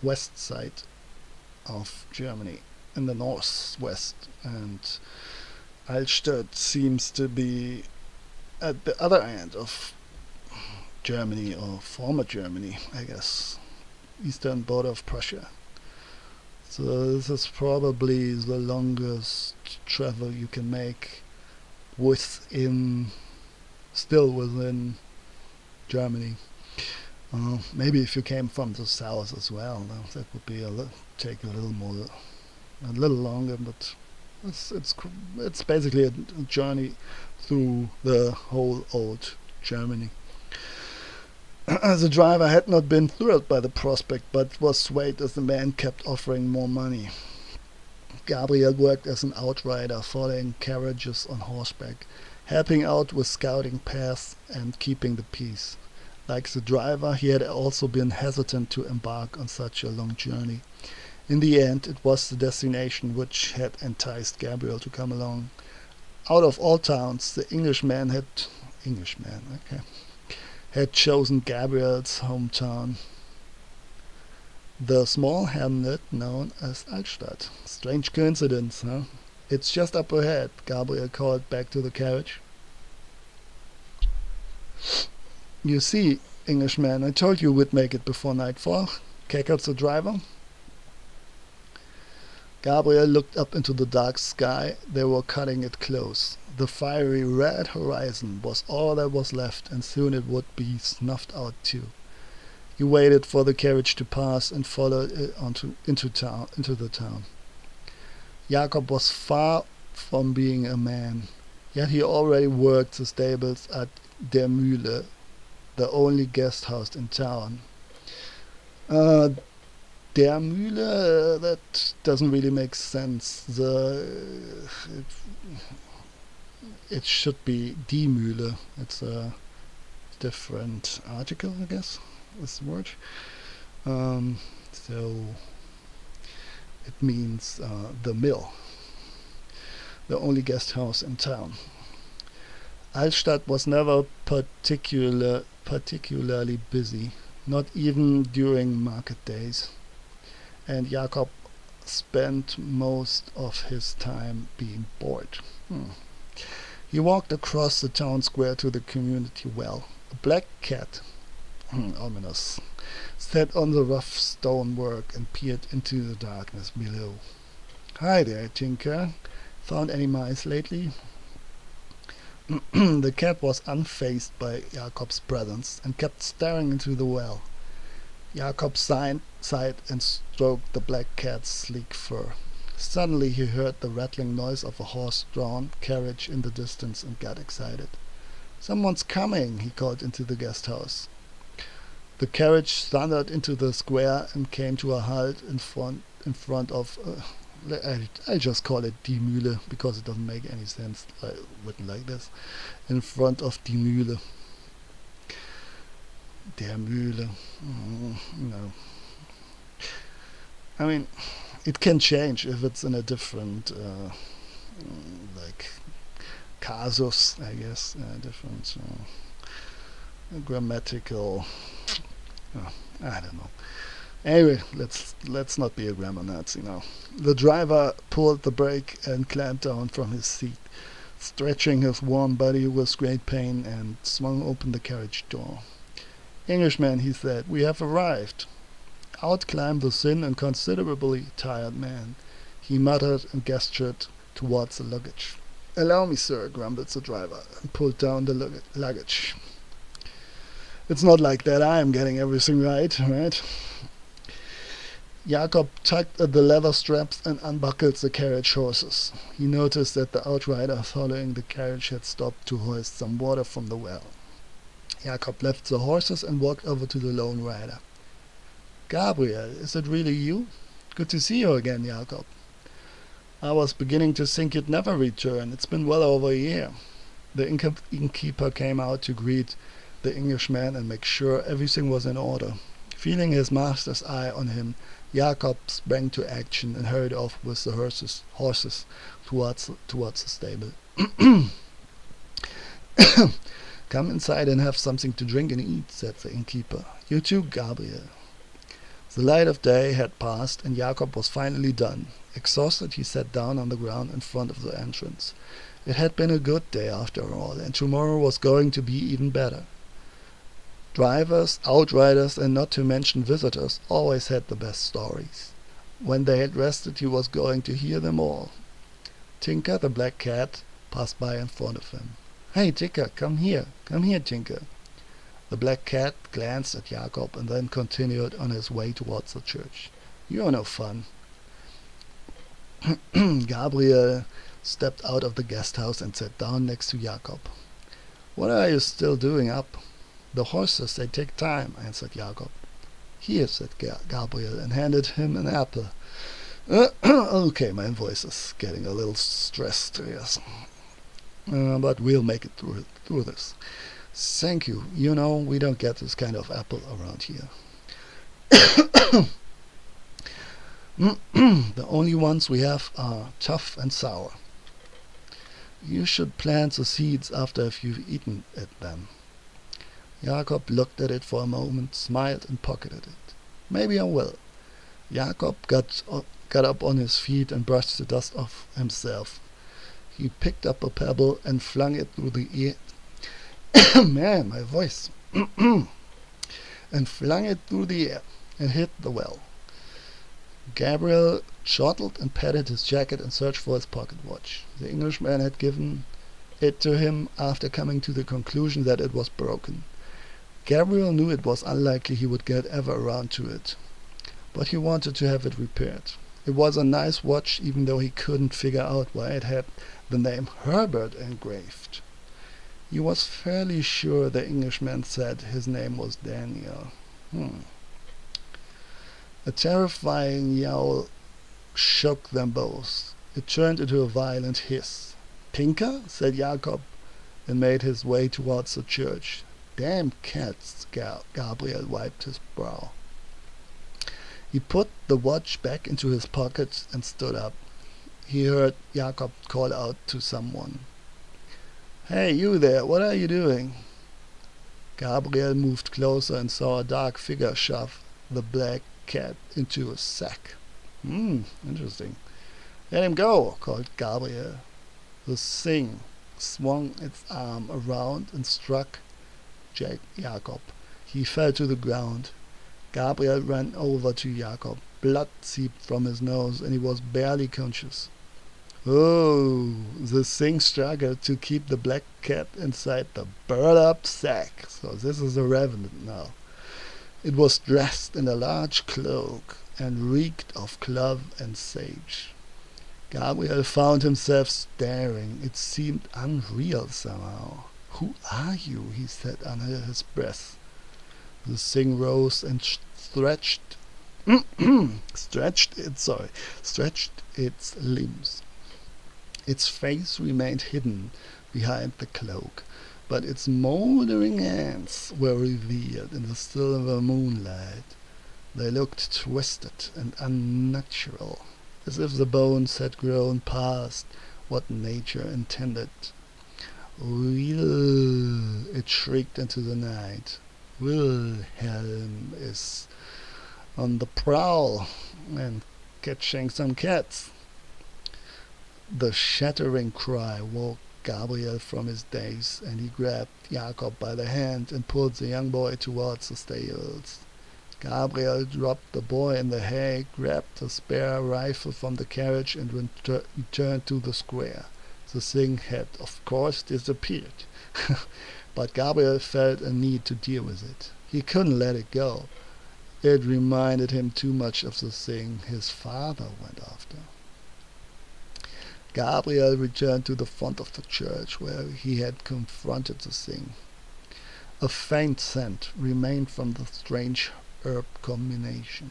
west side of Germany, in the northwest, and Altstadt seems to be at the other end of Germany, or former Germany, I guess, eastern border of Prussia. So this is probably the longest travel you can make still within Germany. Maybe if you came from the south as well, that would be take a little longer, but it's basically a journey through the whole old Germany. The driver had not been thrilled by the prospect, but was swayed as the man kept offering more money. Gabriel worked as an outrider, following carriages on horseback, helping out with scouting paths and keeping the peace. Like the driver, he had also been hesitant to embark on such a long journey. In the end, it was the destination which had enticed Gabriel to come along. Out of all towns, the Englishman had chosen Gabriel's hometown, the small hamlet known as Altstadt. Strange coincidence, huh? "It's just up ahead," Gabriel called back to the carriage. You see, Englishman, I told you we'd make it before nightfall, cackled the driver. Gabriel looked up into the dark sky. They were cutting it close. The fiery red horizon was all that was left, and soon it would be snuffed out too. He waited for the carriage to pass and followed it into the town. Jakob was far from being a man, yet he already worked the stables at Der Mühle, the only guest house in town. Der Mühle, that doesn't really make sense. It should be Die Mühle. It's a different article, I guess, this word. So it means the mill, the only guest house in town. Altstadt was never particularly busy, not even during market days, and Jakob spent most of his time being bored. He walked across the town square to the community well. A black cat, ominous, sat on the rough stonework and peered into the darkness below. "Hi there, Tinker. Found any mice lately?" The cat was unfazed by Jakob's presence and kept staring into the well. Jakob sighed and stroked the black cat's sleek fur. Suddenly he heard the rattling noise of a horse-drawn carriage in the distance and got excited. "Someone's coming," he called into the guest house. The carriage thundered into the square and came to a halt in front of I just call it Die Mühle because it doesn't make any sense written like this. In front of Die Mühle. Der Mühle. No. I mean, it can change if it's in a different, like, casus, I guess, different grammatical. I don't know. Anyway, let's not be a grammar Nazi now. The driver pulled the brake and climbed down from his seat, stretching his warm body with great pain, and swung open the carriage door. "Englishman," he said, "we have arrived." Out climbed the thin and considerably tired man. He muttered and gestured towards the luggage. "Allow me, sir," grumbled the driver, and pulled down the luggage. "It's not like that. I am getting everything right?" Jakob tugged at the leather straps and unbuckled the carriage horses. He noticed that the outrider following the carriage had stopped to hoist some water from the well. Jakob left the horses and walked over to the lone rider. "Gabriel, is it really you? Good to see you again, Jakob. I was beginning to think you'd never return. It's been well over a year." The innkeeper came out to greet the Englishman and make sure everything was in order. Feeling his master's eye on him, Jakob sprang to action and hurried off with the horses towards the stable. "Come inside and have something to drink and eat," said the innkeeper. "You too, Gabriel." The light of day had passed, and Jakob was finally done. Exhausted, he sat down on the ground in front of the entrance. It had been a good day after all, and tomorrow was going to be even better. Drivers, outriders, and not to mention visitors always had the best stories. When they had rested, he was going to hear them all. Tinker, the black cat, passed by in front of him. "Hey, Tinker, come here, Tinker." The black cat glanced at Jakob and then continued on his way towards the church. "You're no fun." Gabriel stepped out of the guest house and sat down next to Jakob. "What are you still doing up?" "The horses, they take time," answered Jakob. "Here," said Gabriel, and handed him an apple. Okay, my voice is getting a little stressed, yes. But we'll make it through this. "Thank you. You know, we don't get this kind of apple around here." "The only ones we have are tough and sour." "You should plant the seeds after you've eaten it then." Jakob looked at it for a moment, smiled, and pocketed it. "Maybe I will." Jakob got up on his feet and brushed the dust off himself. He picked up a pebble and flung it through the Man, my voice. And flung it through the air and hit the well. Gabriel chortled and patted his jacket and searched for his pocket watch. The Englishman had given it to him after coming to the conclusion that it was broken. Gabriel knew it was unlikely he would get ever around to it, but he wanted to have it repaired. It was a nice watch, even though he couldn't figure out why it had the name Herbert engraved. He was fairly sure the Englishman said his name was Daniel. A terrifying yowl shook them both. It turned into a violent hiss. "Tinker?" said Jacob, and made his way towards the church. "Damn cats!" Gabriel wiped his brow. He put the watch back into his pocket and stood up. He heard Jacob call out to someone. "Hey, you there, what are you doing?" Gabriel moved closer and saw a dark figure shove the black cat into a sack. Interesting. "Let him go," called Gabriel. The thing swung its arm around and struck Jacob. He fell to the ground. Gabriel ran over to Jacob. Blood seeped from his nose and he was barely conscious. Oh, the thing struggled to keep the black cat inside the burlap sack. So this is a revenant now. It was dressed in a large cloak and reeked of clove and sage. Gabriel found himself staring. It seemed unreal somehow. "Who are you?" he said under his breath. The thing rose and stretched its limbs. Its face remained hidden behind the cloak, but its mouldering hands were revealed in the silver moonlight. They looked twisted and unnatural, as if the bones had grown past what nature intended. "Will," it shrieked into the night. "Wilhelm is on the prowl and catching some cats." The shattering cry woke Gabriel from his daze, and he grabbed Jacob by the hand and pulled the young boy towards the stables. Gabriel dropped the boy in the hay, grabbed a spare rifle from the carriage, and returned to the square. The thing had, of course, disappeared. But Gabriel felt a need to deal with it. He couldn't let it go. It reminded him too much of the thing his father went after. Gabriel returned to the front of the church where he had confronted the thing. A faint scent remained from the strange herb combination.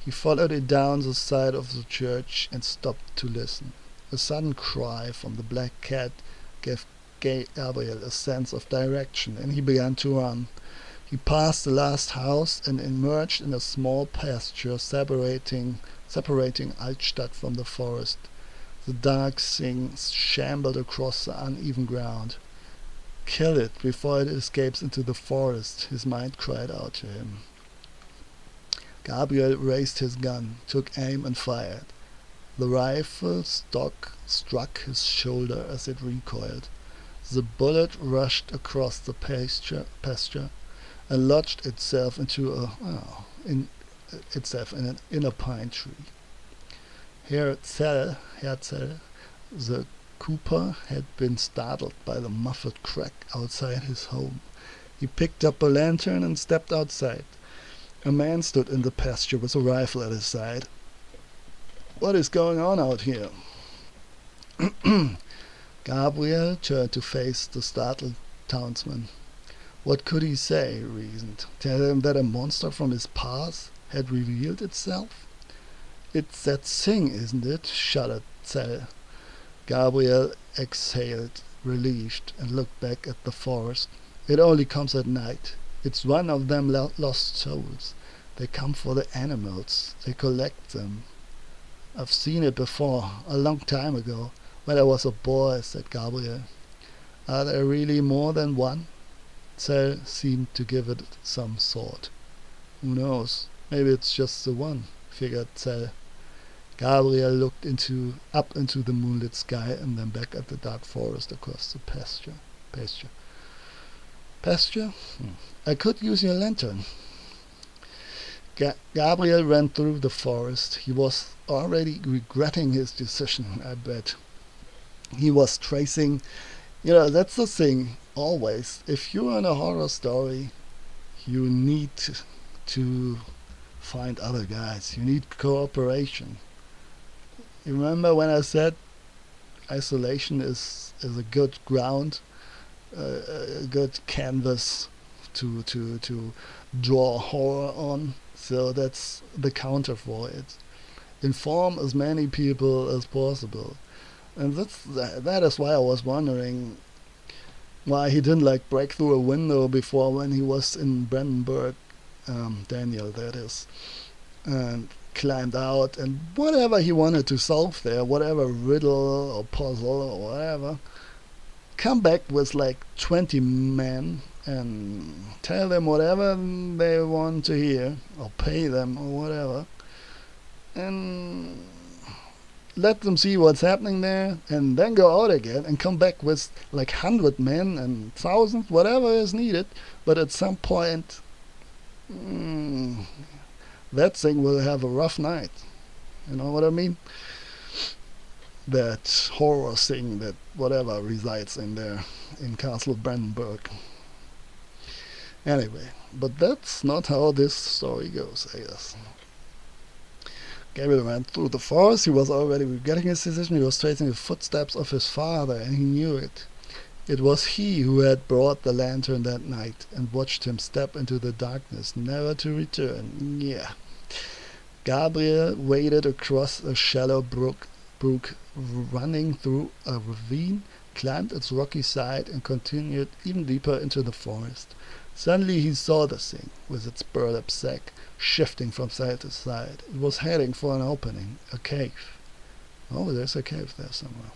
He followed it down the side of the church and stopped to listen. A sudden cry from the black cat gave Gabriel a sense of direction, and he began to run. He passed the last house and emerged in a small pasture separating Altstadt from the forest. The dark thing shambled across the uneven ground. "Kill it before it escapes into the forest," his mind cried out to him. Gabriel raised his gun, took aim and fired. The rifle stock struck his shoulder as it recoiled. The bullet rushed across the pasture and lodged itself in an inner pine tree. Herr Zell, the cooper, had been startled by the muffled crack outside his home. He picked up a lantern and stepped outside. A man stood in the pasture with a rifle at his side. "What is going on out here?" Gabriel turned to face the startled townsman. What could he say, he reasoned? Tell him that a monster from his past had revealed itself? "It's that thing, isn't it?" shuddered Zell. Gabriel exhaled, relieved, and looked back at the forest. "It only comes at night. It's one of them lost souls. They come for the animals. They collect them. I've seen it before, a long time ago, when I was a boy," said Gabriel. "Are there really more than one?" Zell seemed to give it some thought. "Who knows? Maybe it's just the one," figured Zell. Gabriel looked up into the moonlit sky and then back at the dark forest across the pasture. Pasture? I could use your lantern. Gabriel ran through the forest. He was already regretting his decision, I bet. He was tracing. That's the thing, always. If you're in a horror story, you need to find other guys. You need cooperation. You remember when I said isolation is a good ground, a good canvas to draw horror on? So that's the counter for it. Inform as many people as possible. And that is why I was wondering why he didn't break through a window before when he was in Brandenburg, Daniel that is, and climbed out and whatever he wanted to solve there, whatever riddle or puzzle or whatever, come back with 20 men and tell them whatever they want to hear or pay them or whatever, and let them see what's happening there, and then go out again and come back with 100 men and thousands, whatever is needed. But at some point, that thing will have a rough night. You know what I mean? That horror thing that whatever resides in there, in Castle Brandenburg. Anyway, but that's not how this story goes, I guess. Gabriel ran through the forest. He was already regretting his decision. He was tracing the footsteps of his father, and he knew it. It was he who had brought the lantern that night and watched him step into the darkness, never to return. Yeah. Gabriel waded across a shallow brook running through a ravine, climbed its rocky side, and continued even deeper into the forest. Suddenly he saw the thing, with its burlap sack, shifting from side to side. It was heading for an opening, a cave. Oh, there's a cave there somewhere.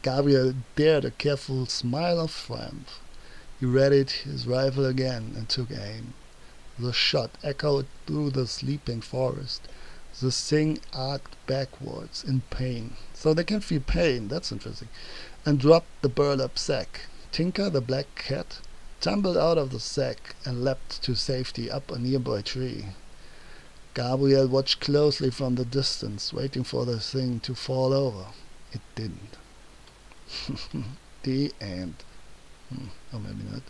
Gabriel dared a careful smile of triumph. He readied his rifle again and took aim. The shot echoed through the sleeping forest. The thing arced backwards in pain. So they can feel pain, that's interesting. And dropped the burlap sack. Tinker, the black cat, tumbled out of the sack and leapt to safety up a nearby tree. Gabriel watched closely from the distance, waiting for the thing to fall over. It didn't. The end. Or maybe not.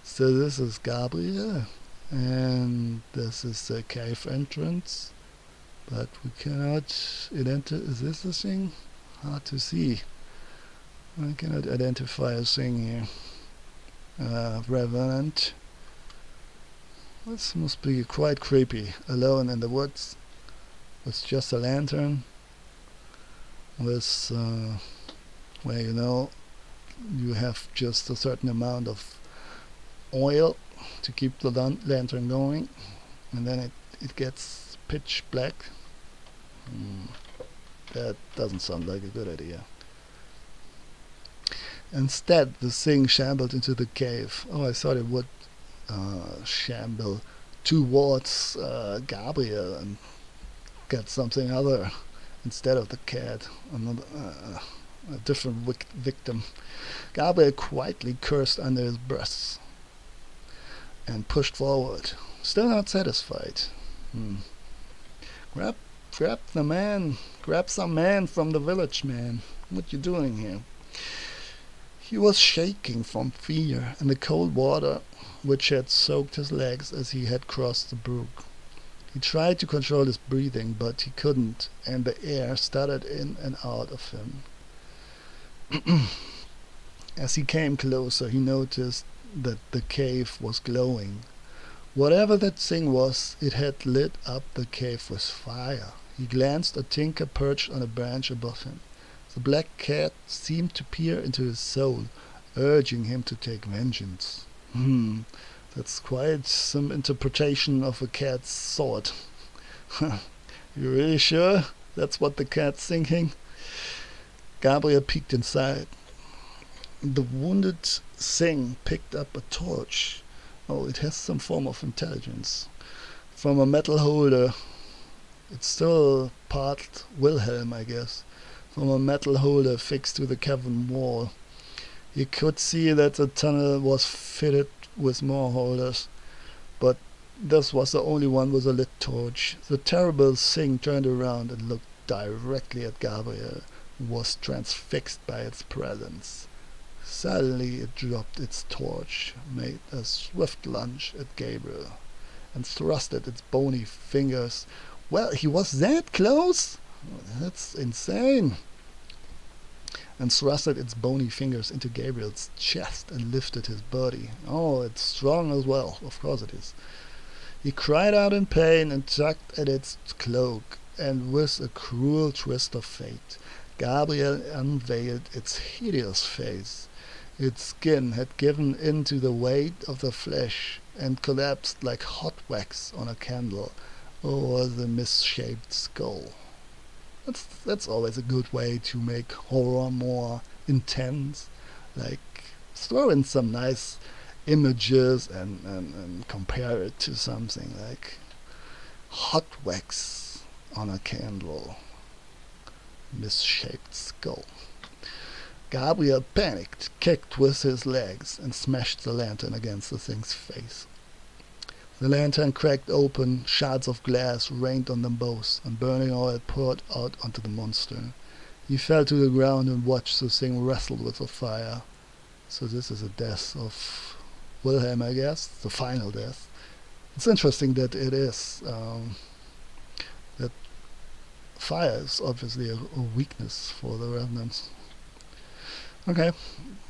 So this is Gabriel, and this is the cave entrance, but we cannot identify. Is this the thing? Hard to see. I cannot identify a thing here. Revenant. This must be quite creepy. Alone in the woods with just a lantern, with where you have just a certain amount of oil to keep the lantern going, and then it gets pitch black. That doesn't sound like a good idea. Instead, the thing shambled into the cave. Oh, I thought it would shamble towards Gabriel and get something other instead of the cat. Another, a different victim. Gabriel quietly cursed under his breath and pushed forward, still not satisfied. Grab the man. Grab some man from the village, man. What you doing here? He was shaking from fear and the cold water which had soaked his legs as he had crossed the brook. He tried to control his breathing, but he couldn't, and the air stuttered in and out of him. As he came closer, he noticed that the cave was glowing. Whatever that thing was, it had lit up the cave with fire. He glanced at Tinker perched on a branch above him. The black cat seemed to peer into his soul, urging him to take vengeance. That's quite some interpretation of a cat's thought. You really sure that's what the cat's thinking? Gabriel peeked inside. The wounded thing picked up a torch. Oh, it has some form of intelligence. From a metal holder. It's still part Wilhelm, I guess. From a metal holder fixed to the cavern wall. You could see that the tunnel was fitted with more holders, but this was the only one with a lit torch. The terrible thing turned around and looked directly at Gabriel, who was transfixed by its presence. Suddenly it dropped its torch, made a swift lunge at Gabriel, and thrusted its bony fingers. Well, he was that close? That's insane. And thrusted its bony fingers into Gabriel's chest and lifted his body. Oh, it's strong as well. Of course it is. He cried out in pain and tugged at its cloak, and with a cruel twist of fate, Gabriel unveiled its hideous face. Its skin had given in to the weight of the flesh and collapsed like hot wax on a candle over the misshaped skull. That's always a good way to make horror more intense. Like, throw in some nice images and compare it to something like hot wax on a candle, misshaped skull. Gabriel panicked, kicked with his legs, and smashed the lantern against the thing's face. The lantern cracked open, shards of glass rained on them both, and burning oil poured out onto the monster. He fell to the ground and watched the thing wrestle with the fire. So this is a death of Wilhelm, I guess, the final death. It's interesting that it is, that fire is obviously a weakness for the revenants. Okay,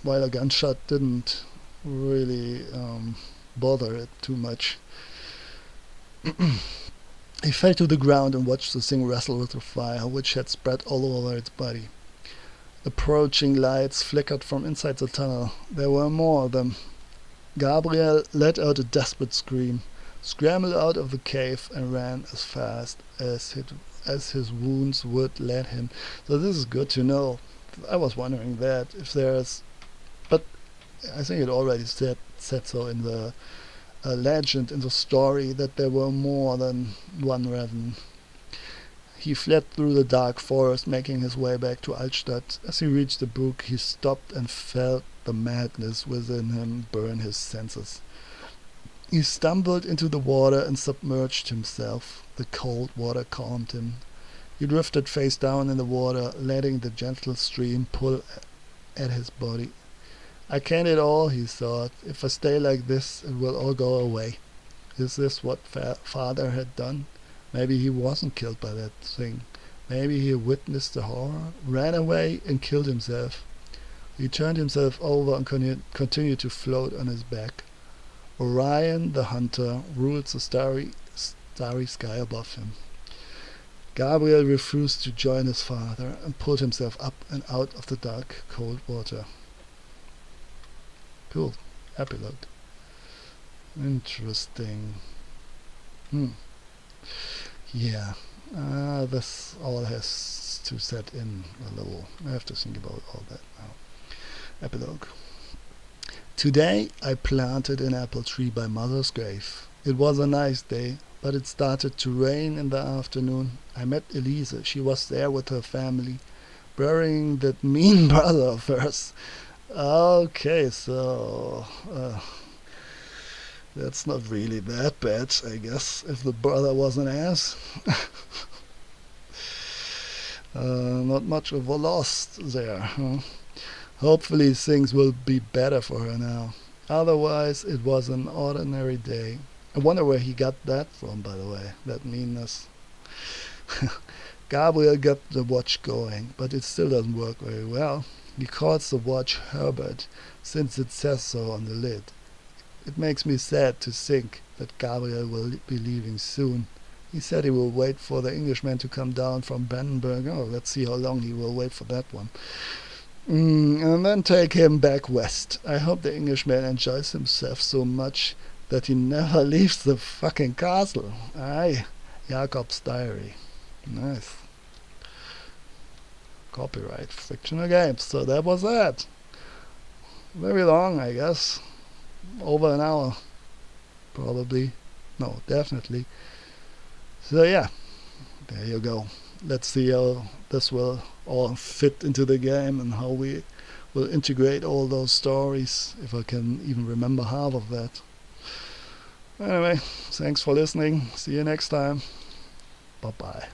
while a gunshot didn't really bother it too much. He fell to the ground and watched the thing wrestle with the fire, which had spread all over its body. Approaching lights flickered from inside the tunnel. There were more of them. Gabriel let out a desperate scream, scrambled out of the cave, and ran as fast as his wounds would let him. So this is good to know. I was wondering that if there's, but I think it already said so in the legend, in the story, that there were more than one Revan. He fled through the dark forest, making his way back to Altstadt. As he reached the brook, he stopped and felt the madness within him burn his senses. He stumbled into the water and submerged himself. The cold water calmed him. He drifted face down in the water, letting the gentle stream pull at his body. I can't at all, he thought. If I stay like this, it will all go away. Is this what father had done? Maybe he wasn't killed by that thing. Maybe he witnessed the horror, ran away, and killed himself. He turned himself over and continued to float on his back. Orion, the hunter, ruled the starry sky above him. Gabriel refused to join his father and pulled himself up and out of the dark, cold water. Cool. Epilogue. Interesting. Yeah. This all has to set in a little. I have to think about all that now. Epilogue. Today I planted an apple tree by Mother's grave. It was a nice day, but it started to rain in the afternoon. I met Elise. She was there with her family, burying that mean brother of hers. Okay, so that's not really that bad, I guess, if the brother was an ass. Not much of a loss there, huh? Hopefully things will be better for her now. Otherwise, it was an ordinary day. I wonder where he got that from, by the way, that meanness. Gabriel got the watch going, but it still doesn't work very well. He calls the watch Herbert, since it says so on the lid. It makes me sad to think that Gabriel will be leaving soon. He said he will wait for the Englishman to come down from Brandenburg. Oh, let's see how long he will wait for that one. And then take him back west. I hope the Englishman enjoys himself so much that he never leaves the fucking castle. Aye, Jacob's diary. Nice. Copyright fictional games. So that was that. Very long, I guess. Over an hour. Probably. No, definitely. So yeah, there you go. Let's see how this will all fit into the game and how we will integrate all those stories, if I can even remember half of that. Anyway, thanks for listening. See you next time. Bye bye.